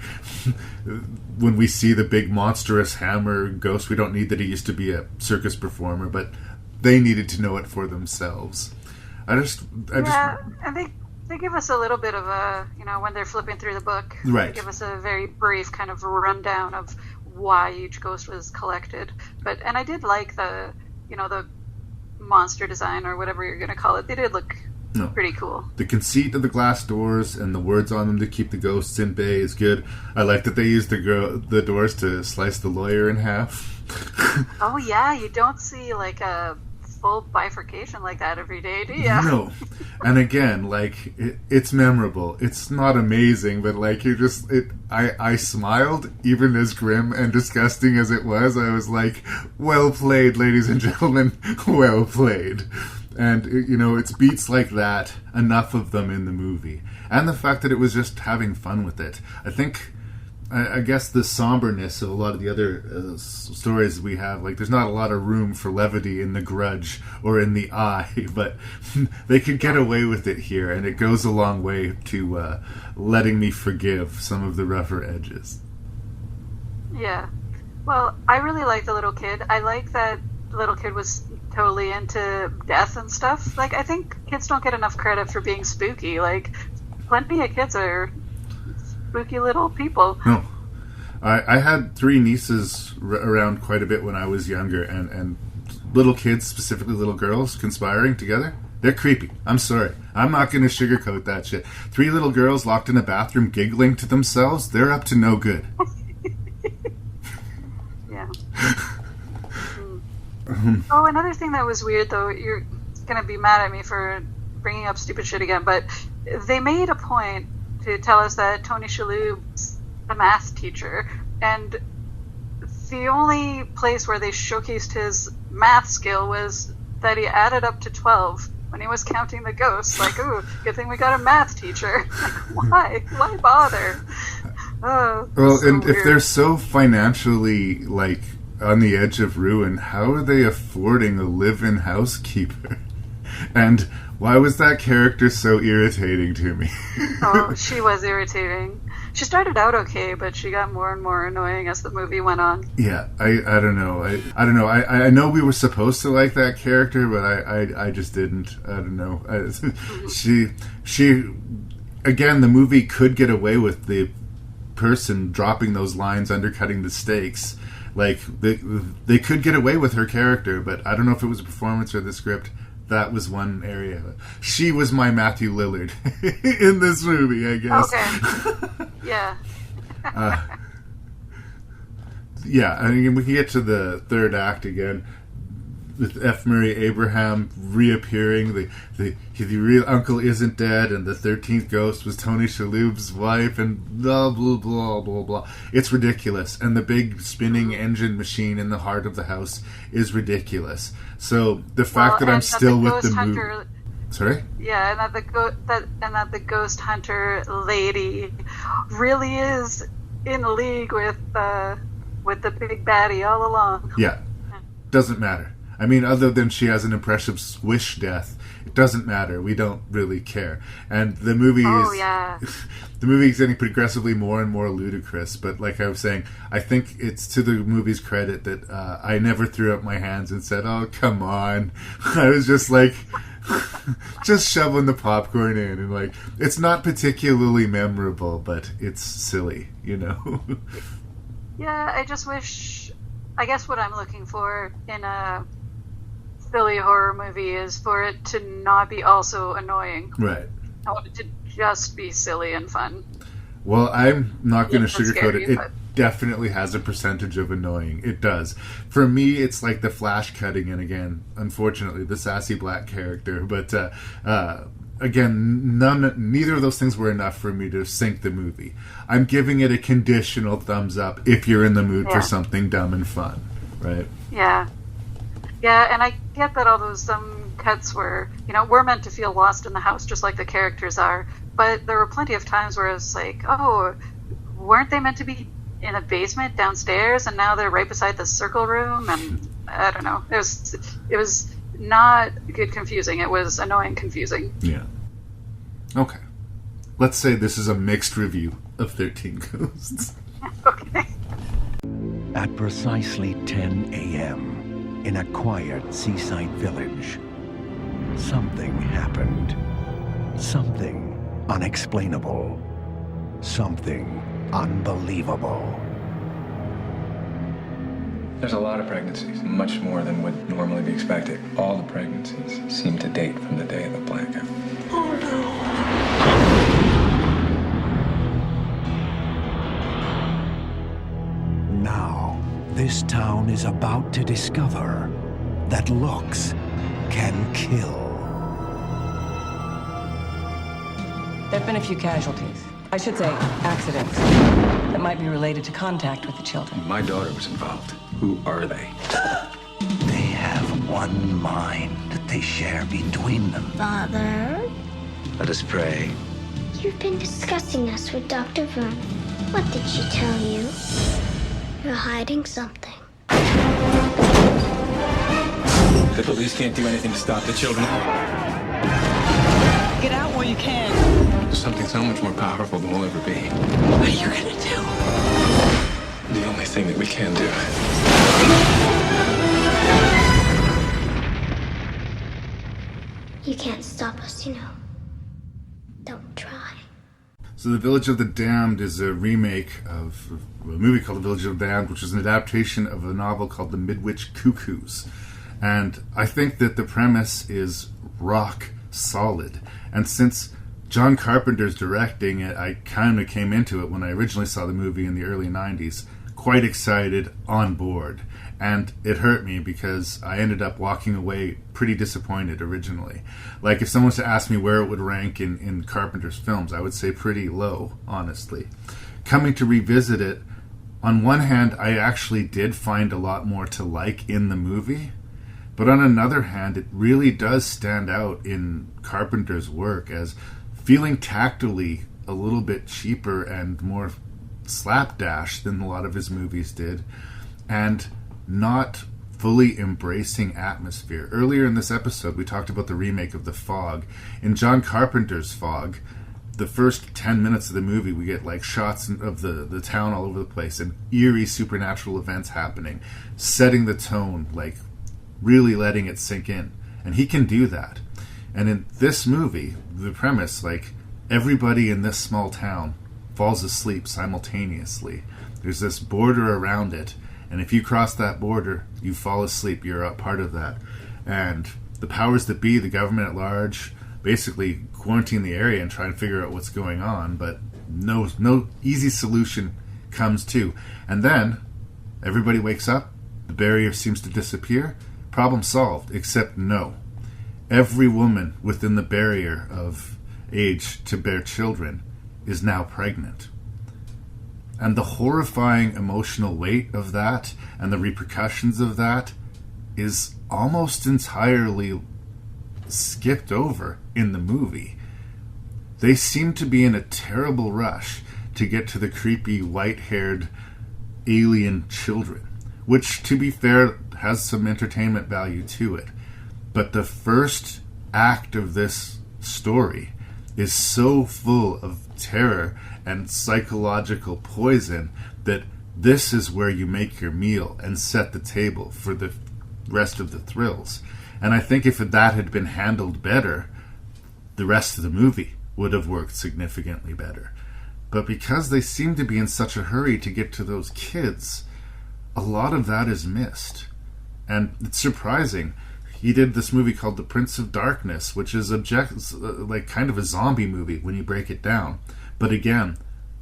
when we see the big monstrous hammer ghost, we don't need that he used to be a circus performer, but they needed to know it for themselves. And they give us a little bit of a, when they're flipping through the book, right. They give us a very brief kind of rundown of why each ghost was collected. And I did like the monster design or whatever you're going to call it. They did look pretty cool. The conceit of the glass doors and the words on them to keep the ghosts in bay is good. I like that they used the doors to slice the lawyer in half. Oh yeah, you don't see like a full bifurcation like that every day, do you? No. And again, like it's memorable. It's not amazing, but like I smiled, even as grim and disgusting as it was. I was like, well played, ladies and gentlemen, well played. And, it's beats like that, enough of them in the movie. And the fact that it was just having fun with it. I guess the somberness of a lot of the other stories we have, like there's not a lot of room for levity in The Grudge or in The Eye, but they could get away with it here, and it goes a long way to letting me forgive some of the rougher edges. Yeah. Well, I really like the little kid. I like that the little kid was totally into death and stuff. Like, I think kids don't get enough credit for being spooky. Like, plenty of kids are spooky little people. No. I had 3 nieces around quite a bit when I was younger, and little kids, specifically little girls, conspiring together. They're creepy. I'm sorry. I'm not going to sugarcoat that shit. 3 little girls locked in a bathroom giggling to themselves, they're up to no good. Yeah. Oh, another thing that was weird, though, you're going to be mad at me for bringing up stupid shit again, but they made a point to tell us that Tony Shalhoub's a math teacher, and the only place where they showcased his math skill was that he added up to 12 when he was counting the ghosts. Like, ooh, good thing we got a math teacher. Like, why bother? Oh, well, so and weird. If they're so financially, like, on the edge of ruin, how are they affording a live-in housekeeper? And Why was that character so irritating to me? Oh, she was irritating. She started out okay, but she got more and more annoying as the movie went on. Yeah, I don't know. I don't know. I know we were supposed to like that character, but I just didn't. I don't know. She again, the movie could get away with the person dropping those lines, undercutting the stakes. Like they could get away with her character, but I don't know if it was a performance or the script. That was one area. She was my Matthew Lillard in this movie, I guess. Okay. Yeah. Yeah, I mean, we can get to the third act again with F. Murray Abraham reappearing. The real uncle isn't dead, and the 13th ghost was Tony Shalhoub's wife, and blah, blah, blah, blah, blah. It's ridiculous. And the big spinning engine machine in the heart of the house is ridiculous. So the fact that I'm still with the movie... Sorry? Yeah, and that the ghost hunter lady really is in league with the big baddie all along. Yeah. Doesn't matter. I mean, other than she has an impressive swish death, it doesn't matter. We don't really care. And the movie the movie is getting progressively more and more ludicrous. But like I was saying, I think it's to the movie's credit that I never threw up my hands and said, "Oh, come on." I was just like, just shoveling the popcorn in, and like, it's not particularly memorable, but it's silly, you know. Yeah, I just wish. I guess what I'm looking for in a silly horror movie is for it to not be also annoying. Right. I want it to just be silly and fun. Well, I'm not going to sugarcoat scary, it. It definitely has a percentage of annoying. It does. For me, it's like the flash cutting, and again, unfortunately, the sassy black character. But again, neither of those things were enough for me to sink the movie. I'm giving it a conditional thumbs up if you're in the mood for something dumb and fun, right? Yeah. Yeah, and I get that all those cuts were, we're meant to feel lost in the house just like the characters are, but there were plenty of times where it was like, oh, weren't they meant to be in a basement downstairs, and now they're right beside the circle room? And I don't know. It was not good confusing. It was annoying confusing. Yeah. Okay. Let's say this is a mixed review of 13 Ghosts. Okay. At precisely 10 a.m., in a quiet seaside village, something happened. Something unexplainable. Something unbelievable. There's a lot of pregnancies, much more than would normally be expected. All the pregnancies seem to date from the day of the blackout. Oh no. Now, this town is about to discover that looks can kill. There have been a few casualties. I should say accidents that might be related to contact with the children. My daughter was involved. Who are they? They have one mind that they share between them. Father? Let us pray. You've been discussing us with Dr. Vern. What did she tell you? You're hiding something. The police can't do anything to stop the children. Get out while you can. There's something so much more powerful than we'll ever be. What are you gonna do? The only thing that we can do. You can't stop us, Don't try. So The Village of the Damned is a remake of a movie called The Village of the Damned, which is an adaptation of a novel called The Midwich Cuckoos. And I think that the premise is rock solid. And since John Carpenter's directing it, I kind of came into it when I originally saw the movie in the early 90s, quite excited, on board. And it hurt me because I ended up walking away pretty disappointed originally. Like, if someone was to ask me where it would rank in Carpenter's films, I would say pretty low, honestly. Coming to revisit it, on one hand, I actually did find a lot more to like in the movie. But on another hand, it really does stand out in Carpenter's work as feeling tactily a little bit cheaper and more slapdash than a lot of his movies did, and not fully embracing atmosphere. Earlier in this episode, we talked about the remake of The Fog. In John Carpenter's Fog, the first 10 minutes of the movie, we get like shots of the town all over the place and eerie supernatural events happening, setting the tone, like really letting it sink in. And he can do that. And in this movie, the premise, like, everybody in this small town falls asleep simultaneously. There's this border around it, and if you cross that border, you fall asleep. You're a part of that. And the powers that be, the government at large, basically quarantine the area and try and figure out what's going on, but no easy solution comes to. And then everybody wakes up, the barrier seems to disappear, problem solved, except no. Every woman within the barrier of age to bear children is now pregnant. And the horrifying emotional weight of that and the repercussions of that is almost entirely skipped over in the movie. They seem to be in a terrible rush to get to the creepy white-haired alien children, which, to be fair, has some entertainment value to it. But the first act of this story is so full of terror and psychological poison that this is where you make your meal and set the table for the rest of the thrills. And I think if that had been handled better, the rest of the movie would have worked significantly better. But because they seem to be in such a hurry to get to those kids, a lot of that is missed. And it's surprising. He did this movie called The Prince of Darkness, which is like kind of a zombie movie when you break it down. But again,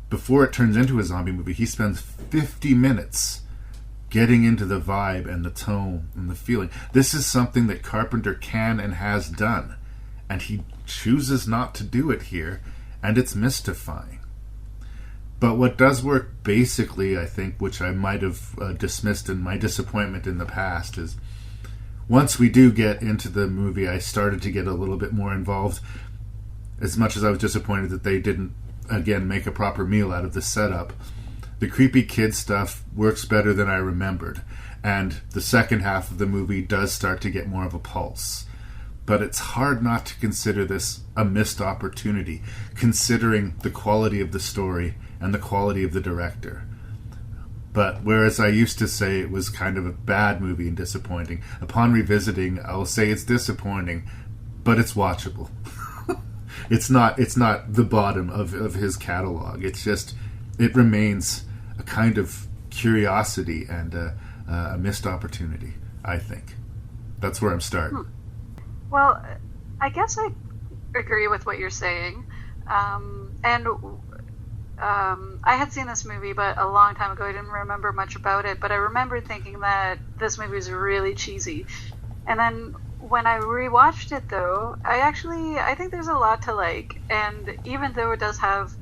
before it turns into a zombie movie, he spends 50 minutes getting into the vibe and the tone and the feeling. This is something that Carpenter can and has done, and he chooses not to do it here, and it's mystifying. But what does work basically, I think, which I might have dismissed in my disappointment in the past, is once we do get into the movie, I started to get a little bit more involved, as much as I was disappointed that they didn't, again, make a proper meal out of the setup. The creepy kid stuff works better than I remembered, and the second half of the movie does start to get more of a pulse. But it's hard not to consider this a missed opportunity, considering the quality of the story and the quality of the director. But whereas I used to say it was kind of a bad movie and disappointing, upon revisiting, I'll say it's disappointing, but it's watchable. It's not the bottom of his catalog. It's just, it remains a kind of curiosity and a missed opportunity, I think. That's where I'm starting. Well, I guess I agree with what you're saying. I had seen this movie, but a long time ago. I didn't remember much about it, but I remember thinking that this movie was really cheesy. And then when I rewatched it, though, I think there's a lot to like. And even though it does have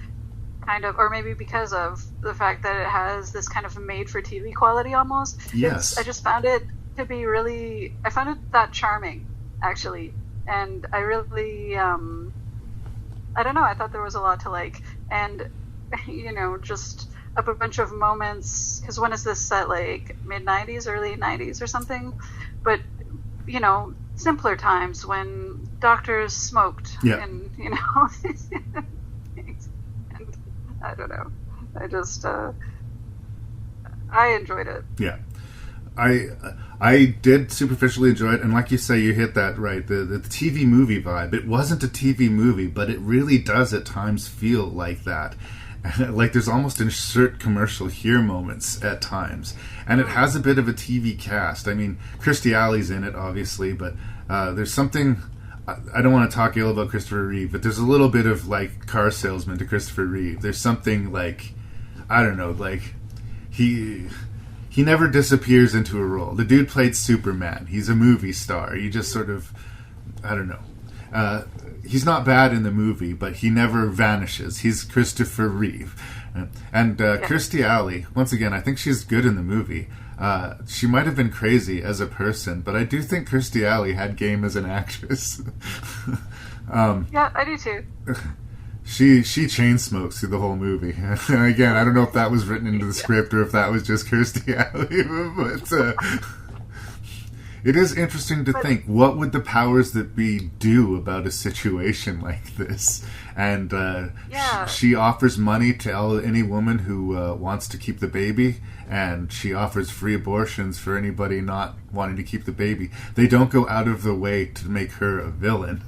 kind of, or maybe because of the fact that it has this kind of made-for-TV quality almost, yes, I just found it to be really, I found it that charming, actually. And I really, I don't know, I thought there was a lot to like. And just a bunch of moments, because when is this set, like mid-90s, early 90s or something? But, simpler times when doctors smoked. Yeah. And, and I don't know. I just, I enjoyed it. Yeah. I did superficially enjoy it, and like you say, you hit that right. The TV movie vibe. It wasn't a TV movie, but it really does at times feel like that. Like there's almost insert commercial here moments at times, and it has a bit of a TV cast. I mean, Kirstie Alley's in it, obviously, but there's something. I don't want to talk ill about Christopher Reeve, but there's a little bit of like car salesman to Christopher Reeve. There's something like, I don't know, like he never disappears into a role. The dude played Superman. He's a movie star. You just sort of, I don't know. He's not bad in the movie, but he never vanishes. He's Christopher Reeve. And Kirstie Alley, once again, I think she's good in the movie. She might have been crazy as a person, but I do think Kirstie Alley had game as an actress. Yeah, I do too. She chain smokes through the whole movie. Again, I don't know if that was written into the script or if that was just Kirstie Alley, It is interesting to think, what would the powers that be do about a situation like this? And she offers money to any woman who wants to keep the baby, and she offers free abortions for anybody not wanting to keep the baby. They don't go out of the way to make her a villain,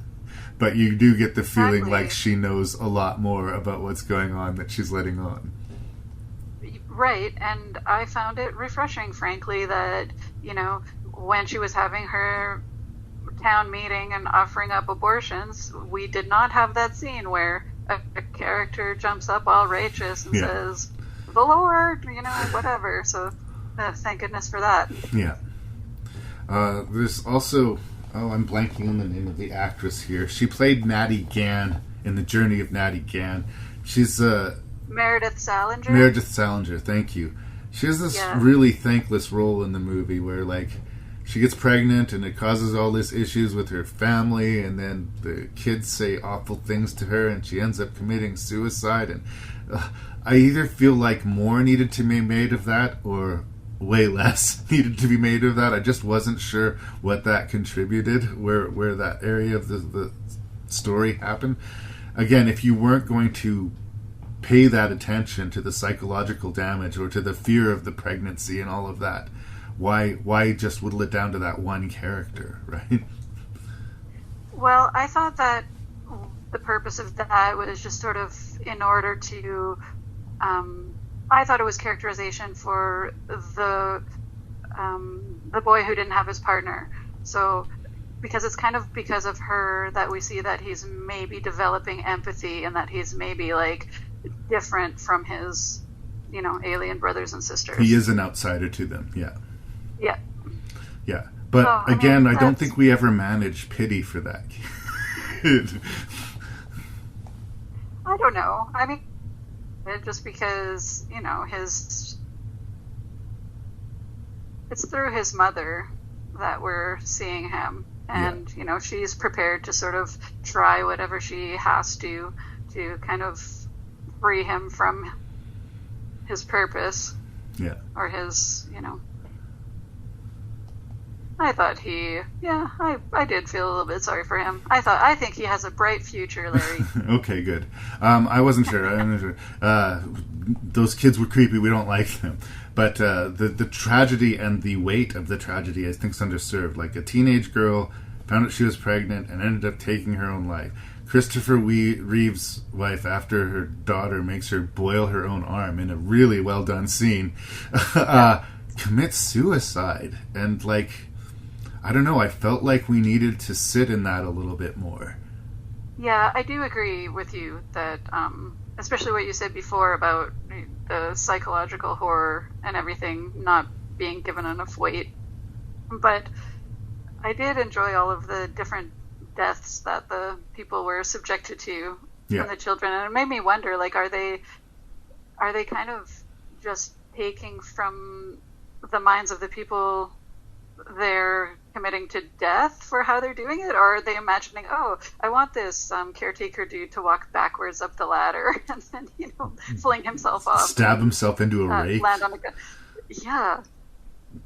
but you do get the feeling like she knows a lot more about what's going on that she's letting on. Right, and I found it refreshing, frankly, that, you know, when she was having her town meeting and offering up abortions, we did not have that scene where a character jumps up all righteous and says, the Lord, you know, whatever. So thank goodness for that. Yeah. There's also, I'm blanking on the name of the actress here. She played Natty Gann in The Journey of Natty Gann. She's Meredith Salinger? Meredith Salinger, thank you. She has this really thankless role in the movie where, like, she gets pregnant and it causes all these issues with her family, and then the kids say awful things to her and she ends up committing suicide. And I either feel like more needed to be made of that or way less needed to be made of that. I just wasn't sure what that contributed, where that area of the story happened. Again, if you weren't going to pay that attention to the psychological damage or to the fear of the pregnancy and all of that, why just whittle it down to that one character, right? Well, I thought that the purpose of that was just sort of in order to I thought it was characterization for the boy who didn't have his partner. So because it's kind of because of her that we see that he's maybe developing empathy and that he's maybe like different from his, you know, alien brothers and sisters. He is an outsider to them, yeah. Yeah. Yeah. But I don't think we ever manage pity for that kid. I don't know. I mean, just because, you know, it's through his mother that we're seeing him. And, you know, she's prepared to sort of try whatever she has to kind of free him from his purpose. Yeah. Or his, you know. I thought I did feel a little bit sorry for him. I think he has a bright future, Larry. Okay, good. I wasn't sure. Those kids were creepy. We don't like them. But the tragedy and the weight of the tragedy, I think, is underserved. Like, a teenage girl found out she was pregnant and ended up taking her own life. Christopher Reeve's wife, after her daughter makes her boil her own arm in a really well done scene, commits suicide. And, like, I don't know, I felt like we needed to sit in that a little bit more. Yeah, I do agree with you that, especially what you said before about the psychological horror and everything not being given enough weight. But I did enjoy all of the different deaths that the people were subjected to from the children. And it made me wonder, like, are they kind of just taking from the minds of the people they're committing to death for how they're doing it, or are they imagining, oh, I want this caretaker dude to walk backwards up the ladder and then, you know, fling himself off, stab himself into a rake, land on the gun. Yeah.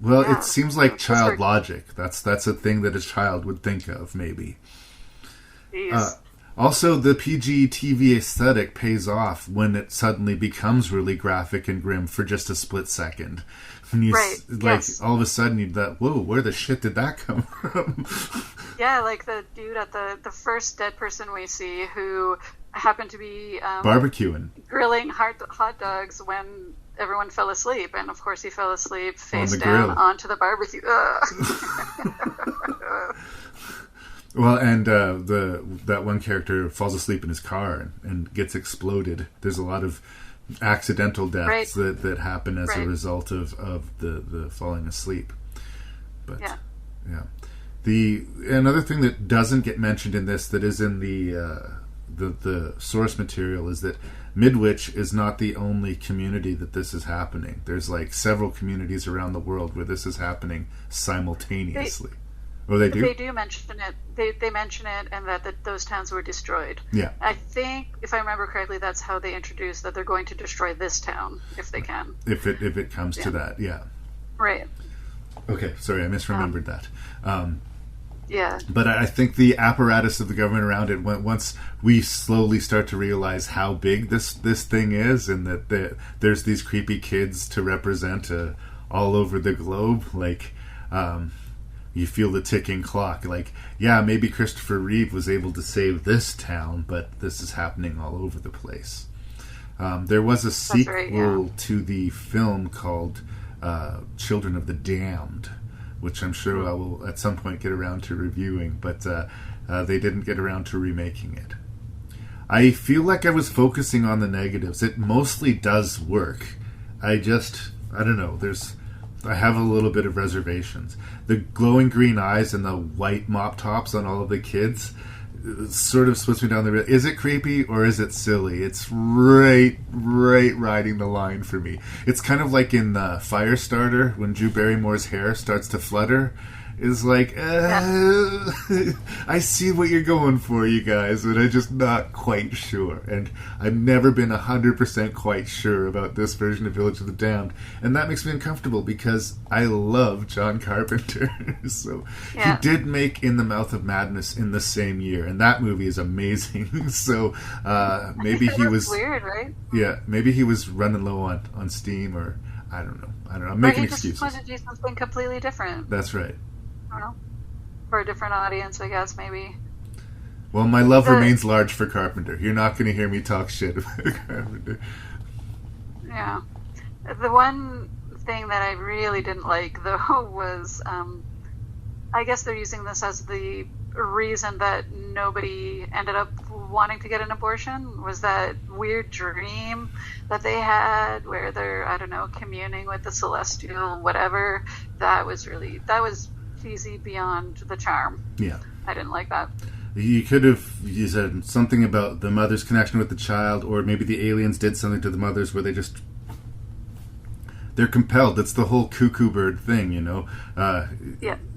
Well, it seems like child logic. That's a thing that a child would think of, maybe. Also, the PG TV aesthetic pays off when it suddenly becomes really graphic and grim for just a split second. And you all of a sudden you thought, whoa, where the shit did that come from? Yeah, like the dude at the first dead person we see who happened to be barbecuing, grilling hot dogs when everyone fell asleep, and of course he fell asleep face down onto the barbecue. Well, and that one character falls asleep in his car and gets exploded. There's a lot of accidental deaths that happen as a result of the falling asleep. But another thing that doesn't get mentioned in this that is in the source material is that Midwich is not the only community that this is happening. There's like several communities around the world where this is happening simultaneously. They do? They do mention it. They mention it, and that those towns were destroyed. Yeah. I think, if I remember correctly, that's how they introduced that they're going to destroy this town if they can. If it comes to that, yeah. Right. Okay, sorry, I misremembered that. Yeah. But I think the apparatus of the government around it, once we slowly start to realize how big this thing is, and that there's these creepy kids to represent all over the globe, like, you feel the ticking clock. Like, yeah, maybe Christopher Reeve was able to save this town, but this is happening all over the place. There was a sequel to the film called Children of the Damned, which I'm sure I will at some point get around to reviewing, but they didn't get around to remaking it. I feel like I was focusing on the negatives. It mostly does work. I don't know, I have a little bit of reservations. The glowing green eyes and the white mop tops on all of the kids sort of splits me down the road. Is it creepy or is it silly? It's right riding the line for me. It's kind of like in Firestarter when Drew Barrymore's hair starts to flutter. It's like, I see what you're going for, you guys, but I'm just not quite sure. And I've never been 100% quite sure about this version of Village of the Damned. And that makes me uncomfortable because I love John Carpenter. So he did make In the Mouth of Madness in the same year, and that movie is amazing. So maybe he was weird, right? Yeah, maybe he was running low on steam, or I don't know. I'm making excuses. Or he just wanted to do something completely different. That's right. I don't know. For a different audience, I guess, maybe. Well, my love remains large for Carpenter. You're not going to hear me talk shit about Carpenter. Yeah. The one thing that I really didn't like, though, was I guess they're using this as the reason that nobody ended up wanting to get an abortion, was that weird dream that they had where they're, I don't know, communing with the celestial whatever. That was cheesy beyond the charm. Yeah. I didn't like that. You could have said something about the mother's connection with the child, or maybe the aliens did something to the mothers where they're compelled. That's the whole cuckoo bird thing, you know.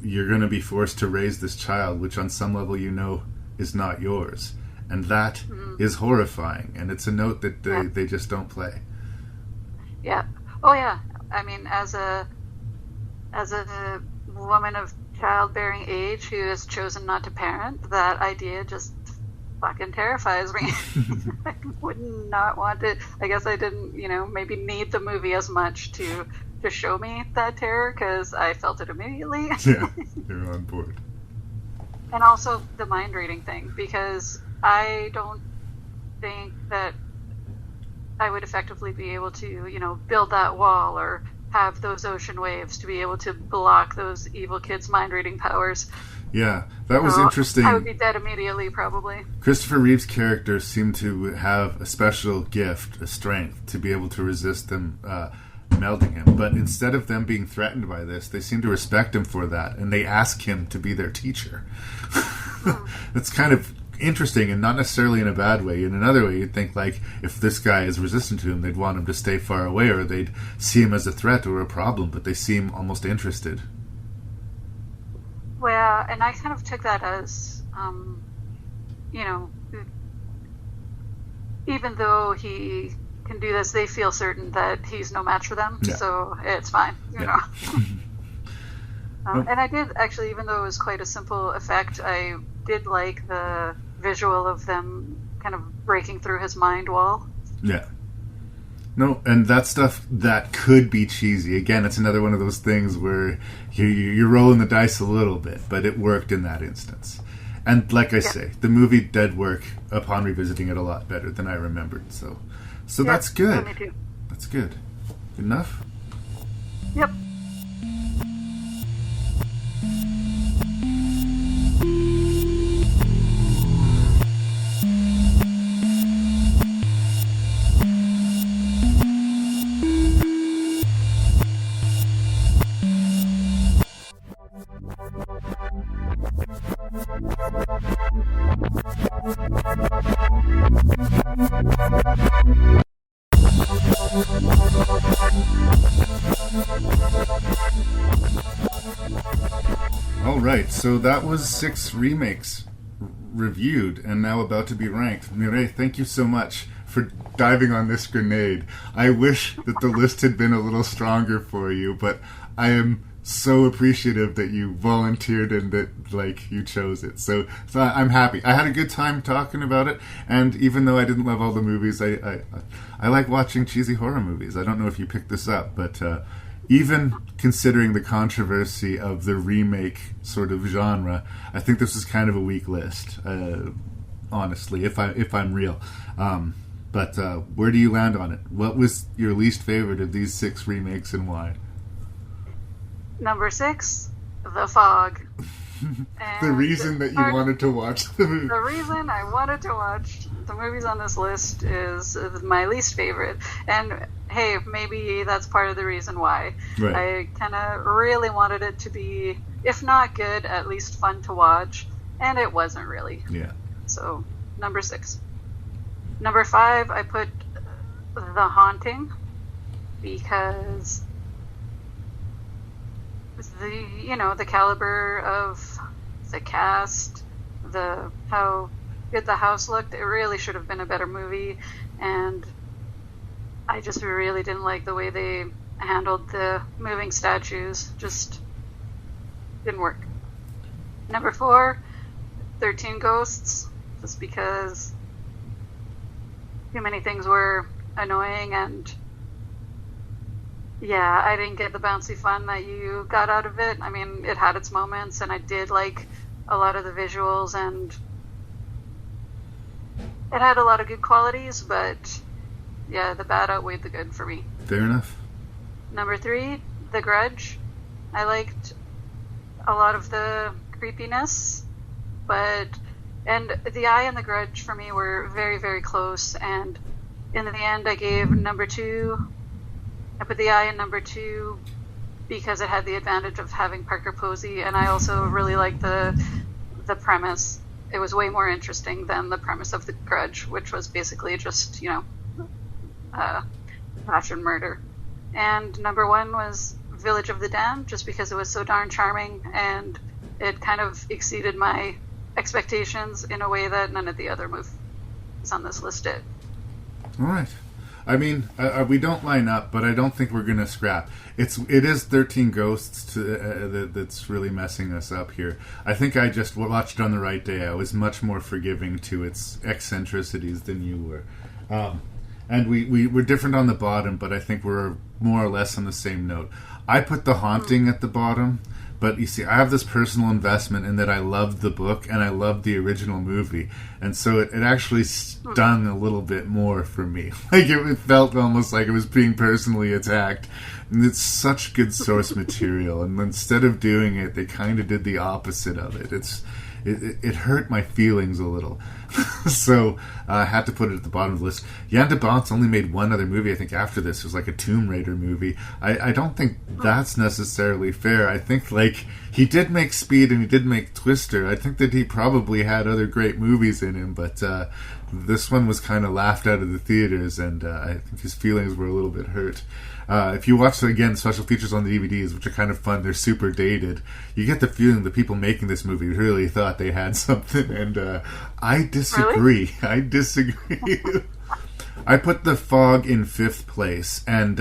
You're going to be forced to raise this child, which on some level you know is not yours. And that is horrifying. And it's a note that they just don't play. Yeah. Oh, yeah. I mean, as a woman of childbearing age who has chosen not to parent, that idea just fucking terrifies me. I would not want to. I guess I didn't, maybe need the movie as much to show me that terror, because I felt it immediately. Yeah, you're on board. And also the mind reading thing, because I don't think that I would effectively be able to, build that wall or have those ocean waves to be able to block those evil kids' mind-reading powers. Yeah, that was interesting. I would be dead immediately, probably. Christopher Reeve's character seemed to have a special gift, a strength, to be able to resist them melding him. But instead of them being threatened by this, they seem to respect him for that, and they ask him to be their teacher. That's kind of interesting, and not necessarily in a bad way. In another way, you'd think, like, if this guy is resistant to him, they'd want him to stay far away, or they'd see him as a threat or a problem, but they seem almost interested. Well, and I kind of took that as, even though he can do this, they feel certain that he's no match for them, so it's fine, you know. And I did, actually, even though it was quite a simple effect, I did like the visual of them kind of breaking through his mind wall. Yeah. No, and that stuff that could be cheesy. Again, it's another one of those things where you're rolling the dice a little bit, but it worked in that instance. And like I say, the movie did work upon revisiting it a lot better than I remembered. So that's good. Me too. That's good. Good enough? Yep. Alright, so that was 6 remakes reviewed and now about to be ranked. Mireille, thank you so much for diving on this grenade. I wish that the list had been a little stronger for you, but I am so appreciative that you volunteered and that like you chose it. So I'm happy. I had a good time talking about it, and even though I didn't love all the movies, I like watching cheesy horror movies. I don't know if you picked this up, but even considering the controversy of the remake sort of genre, I think this is kind of a weak list. Honestly, if I'm real. But where do you land on it? What was your least favorite of these 6 remakes and why? Number 6, The Fog. The reason that you wanted to watch the movie. The reason I wanted to watch the movies on this list is my least favorite. And hey, maybe that's part of the reason why. Right. I kind of really wanted it to be, if not good, at least fun to watch. And it wasn't really. Yeah. So, number 6. Number 5, I put The Haunting, because the caliber of the cast, how good the house looked, it really should have been a better movie, and I just really didn't like the way they handled the moving statues. Just didn't work. Number 4, 13 Ghosts, just because too many things were annoying, and yeah, I didn't get the bouncy fun that you got out of it. I mean, it had its moments, and I did like a lot of the visuals, and it had a lot of good qualities, but yeah, the bad outweighed the good for me. Fair enough. Number 3, The Grudge. I liked a lot of the creepiness, and The Eye and The Grudge for me were very, very close, and in the end I gave number 2, I put The Eye in number 2 because it had the advantage of having Parker Posey, and I also really liked the premise. It was way more interesting than the premise of The Grudge, which was basically just, passion murder. And number 1 was Village of the Damned, just because it was so darn charming, and it kind of exceeded my expectations in a way that none of the other movies on this list did. All right. I mean, we don't line up, but I don't think we're going to scrap. It is 13 Ghosts that's really messing us up here. I think I just watched it on the right day. I was much more forgiving to its eccentricities than you were. And we were different on the bottom, but I think we're more or less on the same note. I put The Haunting at the bottom, but you see, I have this personal investment in that I loved the book and I loved the original movie, and so it actually stung a little bit more for me. Like it felt almost like it was being personally attacked. And it's such good source material, and instead of doing it, they kind of did the opposite of it. It hurt my feelings a little. So I had to put it at the bottom of the list. Jan de Bont's only made one other movie, I think, after this. It was like a Tomb Raider movie. I don't think that's necessarily fair. I think, like, he did make Speed and he did make Twister. I think that he probably had other great movies in him, but this one was kind of laughed out of the theaters, and I think his feelings were a little bit hurt. If you watch, again, special features on the DVDs, which are kind of fun, they're super dated, you get the feeling the people making this movie really thought they had something, and I disagree. Really? I disagree. I put The Fog in 5th place, and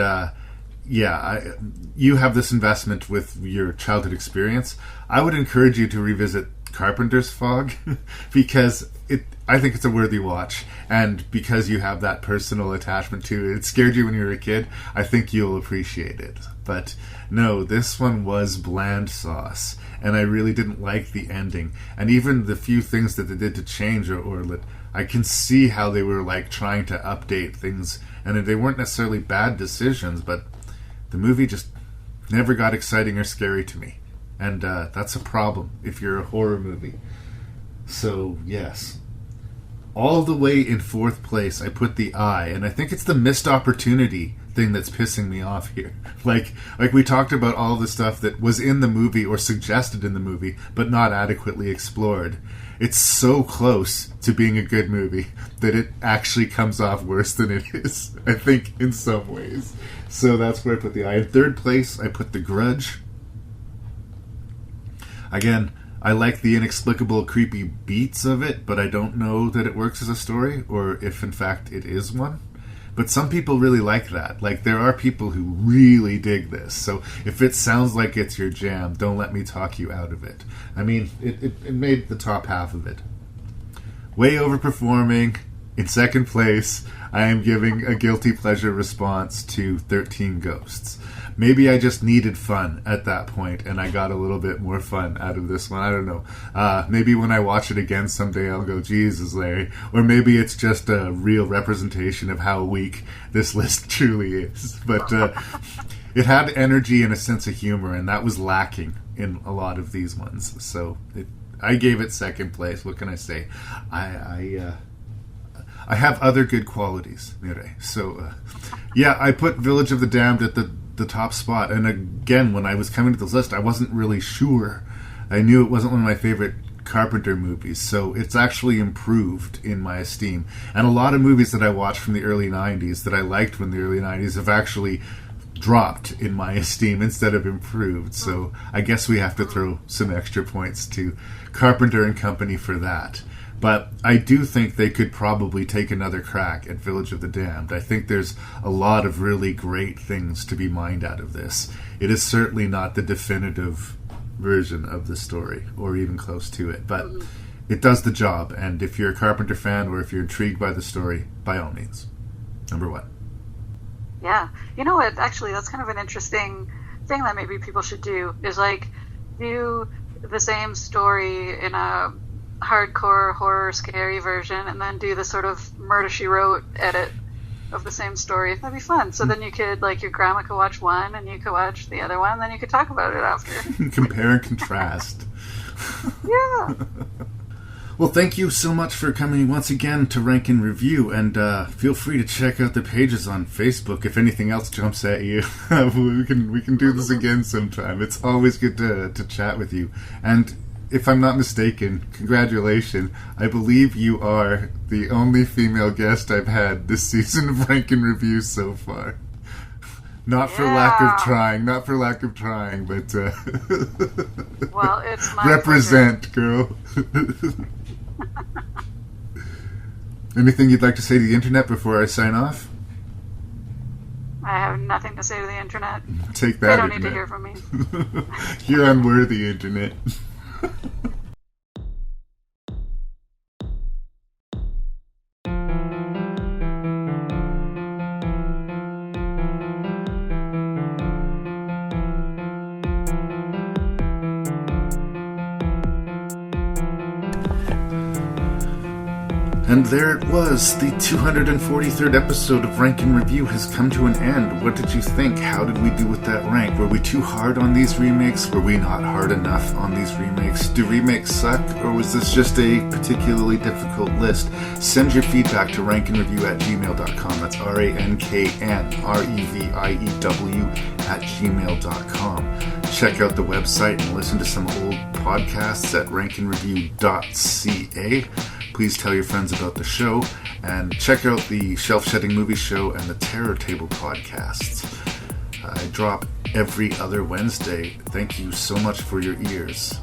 you have this investment with your childhood experience. I would encourage you to revisit Carpenter's Fog, because I think it's a worthy watch, and because you have that personal attachment to it, it scared you when you were a kid, I think you'll appreciate it. But no, this one was bland sauce, and I really didn't like the ending, and even the few things that they did to change or I can see how they were like trying to update things, and they weren't necessarily bad decisions, but the movie just never got exciting or scary to me. And that's a problem if you're a horror movie. So, yes. All the way in 4th place, I put The Eye, and I think it's the missed opportunity thing that's pissing me off here. Like we talked about all the stuff that was in the movie or suggested in the movie, but not adequately explored. It's so close to being a good movie that it actually comes off worse than it is, I think, in some ways. So that's where I put The Eye. In 3rd place, I put The Grudge. Again, I like the inexplicable, creepy beats of it, but I don't know that it works as a story, or if in fact it is one. But some people really like that. Like, there are people who really dig this. So if it sounds like it's your jam, don't let me talk you out of it. I mean, it made the top half of it. Way overperforming. In second place, I am giving a guilty pleasure response to 13 Ghosts. Maybe I just needed fun at that point, and I got a little bit more fun out of this one. I don't know. Maybe when I watch it again someday, I'll go, Jesus, Larry. Or maybe it's just a real representation of how weak this list truly is. But it had energy and a sense of humor, and that was lacking in a lot of these ones. So I gave it second place. What can I say? I have other good qualities, Mireille. So, yeah, I put Village of the Damned at the top spot. And again, when I was coming to this list, I wasn't really sure. I knew it wasn't one of my favorite Carpenter movies, so it's actually improved in my esteem. And a lot of movies that I watched from the early 90s that I liked from the early 90s have actually dropped in my esteem instead of improved. So I guess we have to throw some extra points to Carpenter and company for that. But I do think they could probably take another crack at Village of the Damned. I think there's a lot of really great things to be mined out of this. It is certainly not the definitive version of the story, or even close to it, but it does the job. And if you're a Carpenter fan, or if you're intrigued by the story, by all means. Number one. Yeah. You know what? Actually, that's kind of an interesting thing that maybe people should do, is like do the same story in a hardcore horror scary version, and then do the sort of Murder She Wrote edit of the same story. That'd be fun. So then you could, like, your grandma could watch one and you could watch the other one, and then you could talk about it after. Compare and contrast. Yeah. Well, thank you so much for coming once again to Rank and Review, and feel free to check out the pages on Facebook if anything else jumps at you. we can do this again sometime. It's always good to chat with you. And if I'm not mistaken, congratulations. I believe you are the only female guest I've had this season of Rank and Review so far. Not for lack of trying, but well, it's my represent, girl. Anything you'd like to say to the internet before I sign off? I have nothing to say to the internet. Take that, They don't internet. need to hear from me. You're unworthy, internet. And there it was. The 243rd episode of Rank and Review has come to an end. What did you think? How did we do with that rank? Were we too hard on these remakes? Were we not hard enough on these remakes? Do remakes suck? Or was this just a particularly difficult list? Send your feedback to ranknreview@gmail.com. That's ranknreview@gmail.com. Check out the website and listen to some old podcasts at ranknreview.ca. Please tell your friends about the show, and check out the Shelf Shedding Movie Show and the Terror Table podcasts. I drop every other Wednesday. Thank you so much for your ears.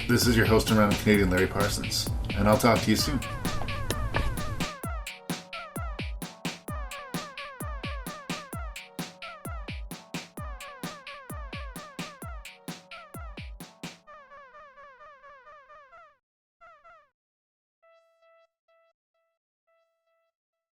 This is your host and Random Canadian Larry Parsons, and I'll talk to you soon.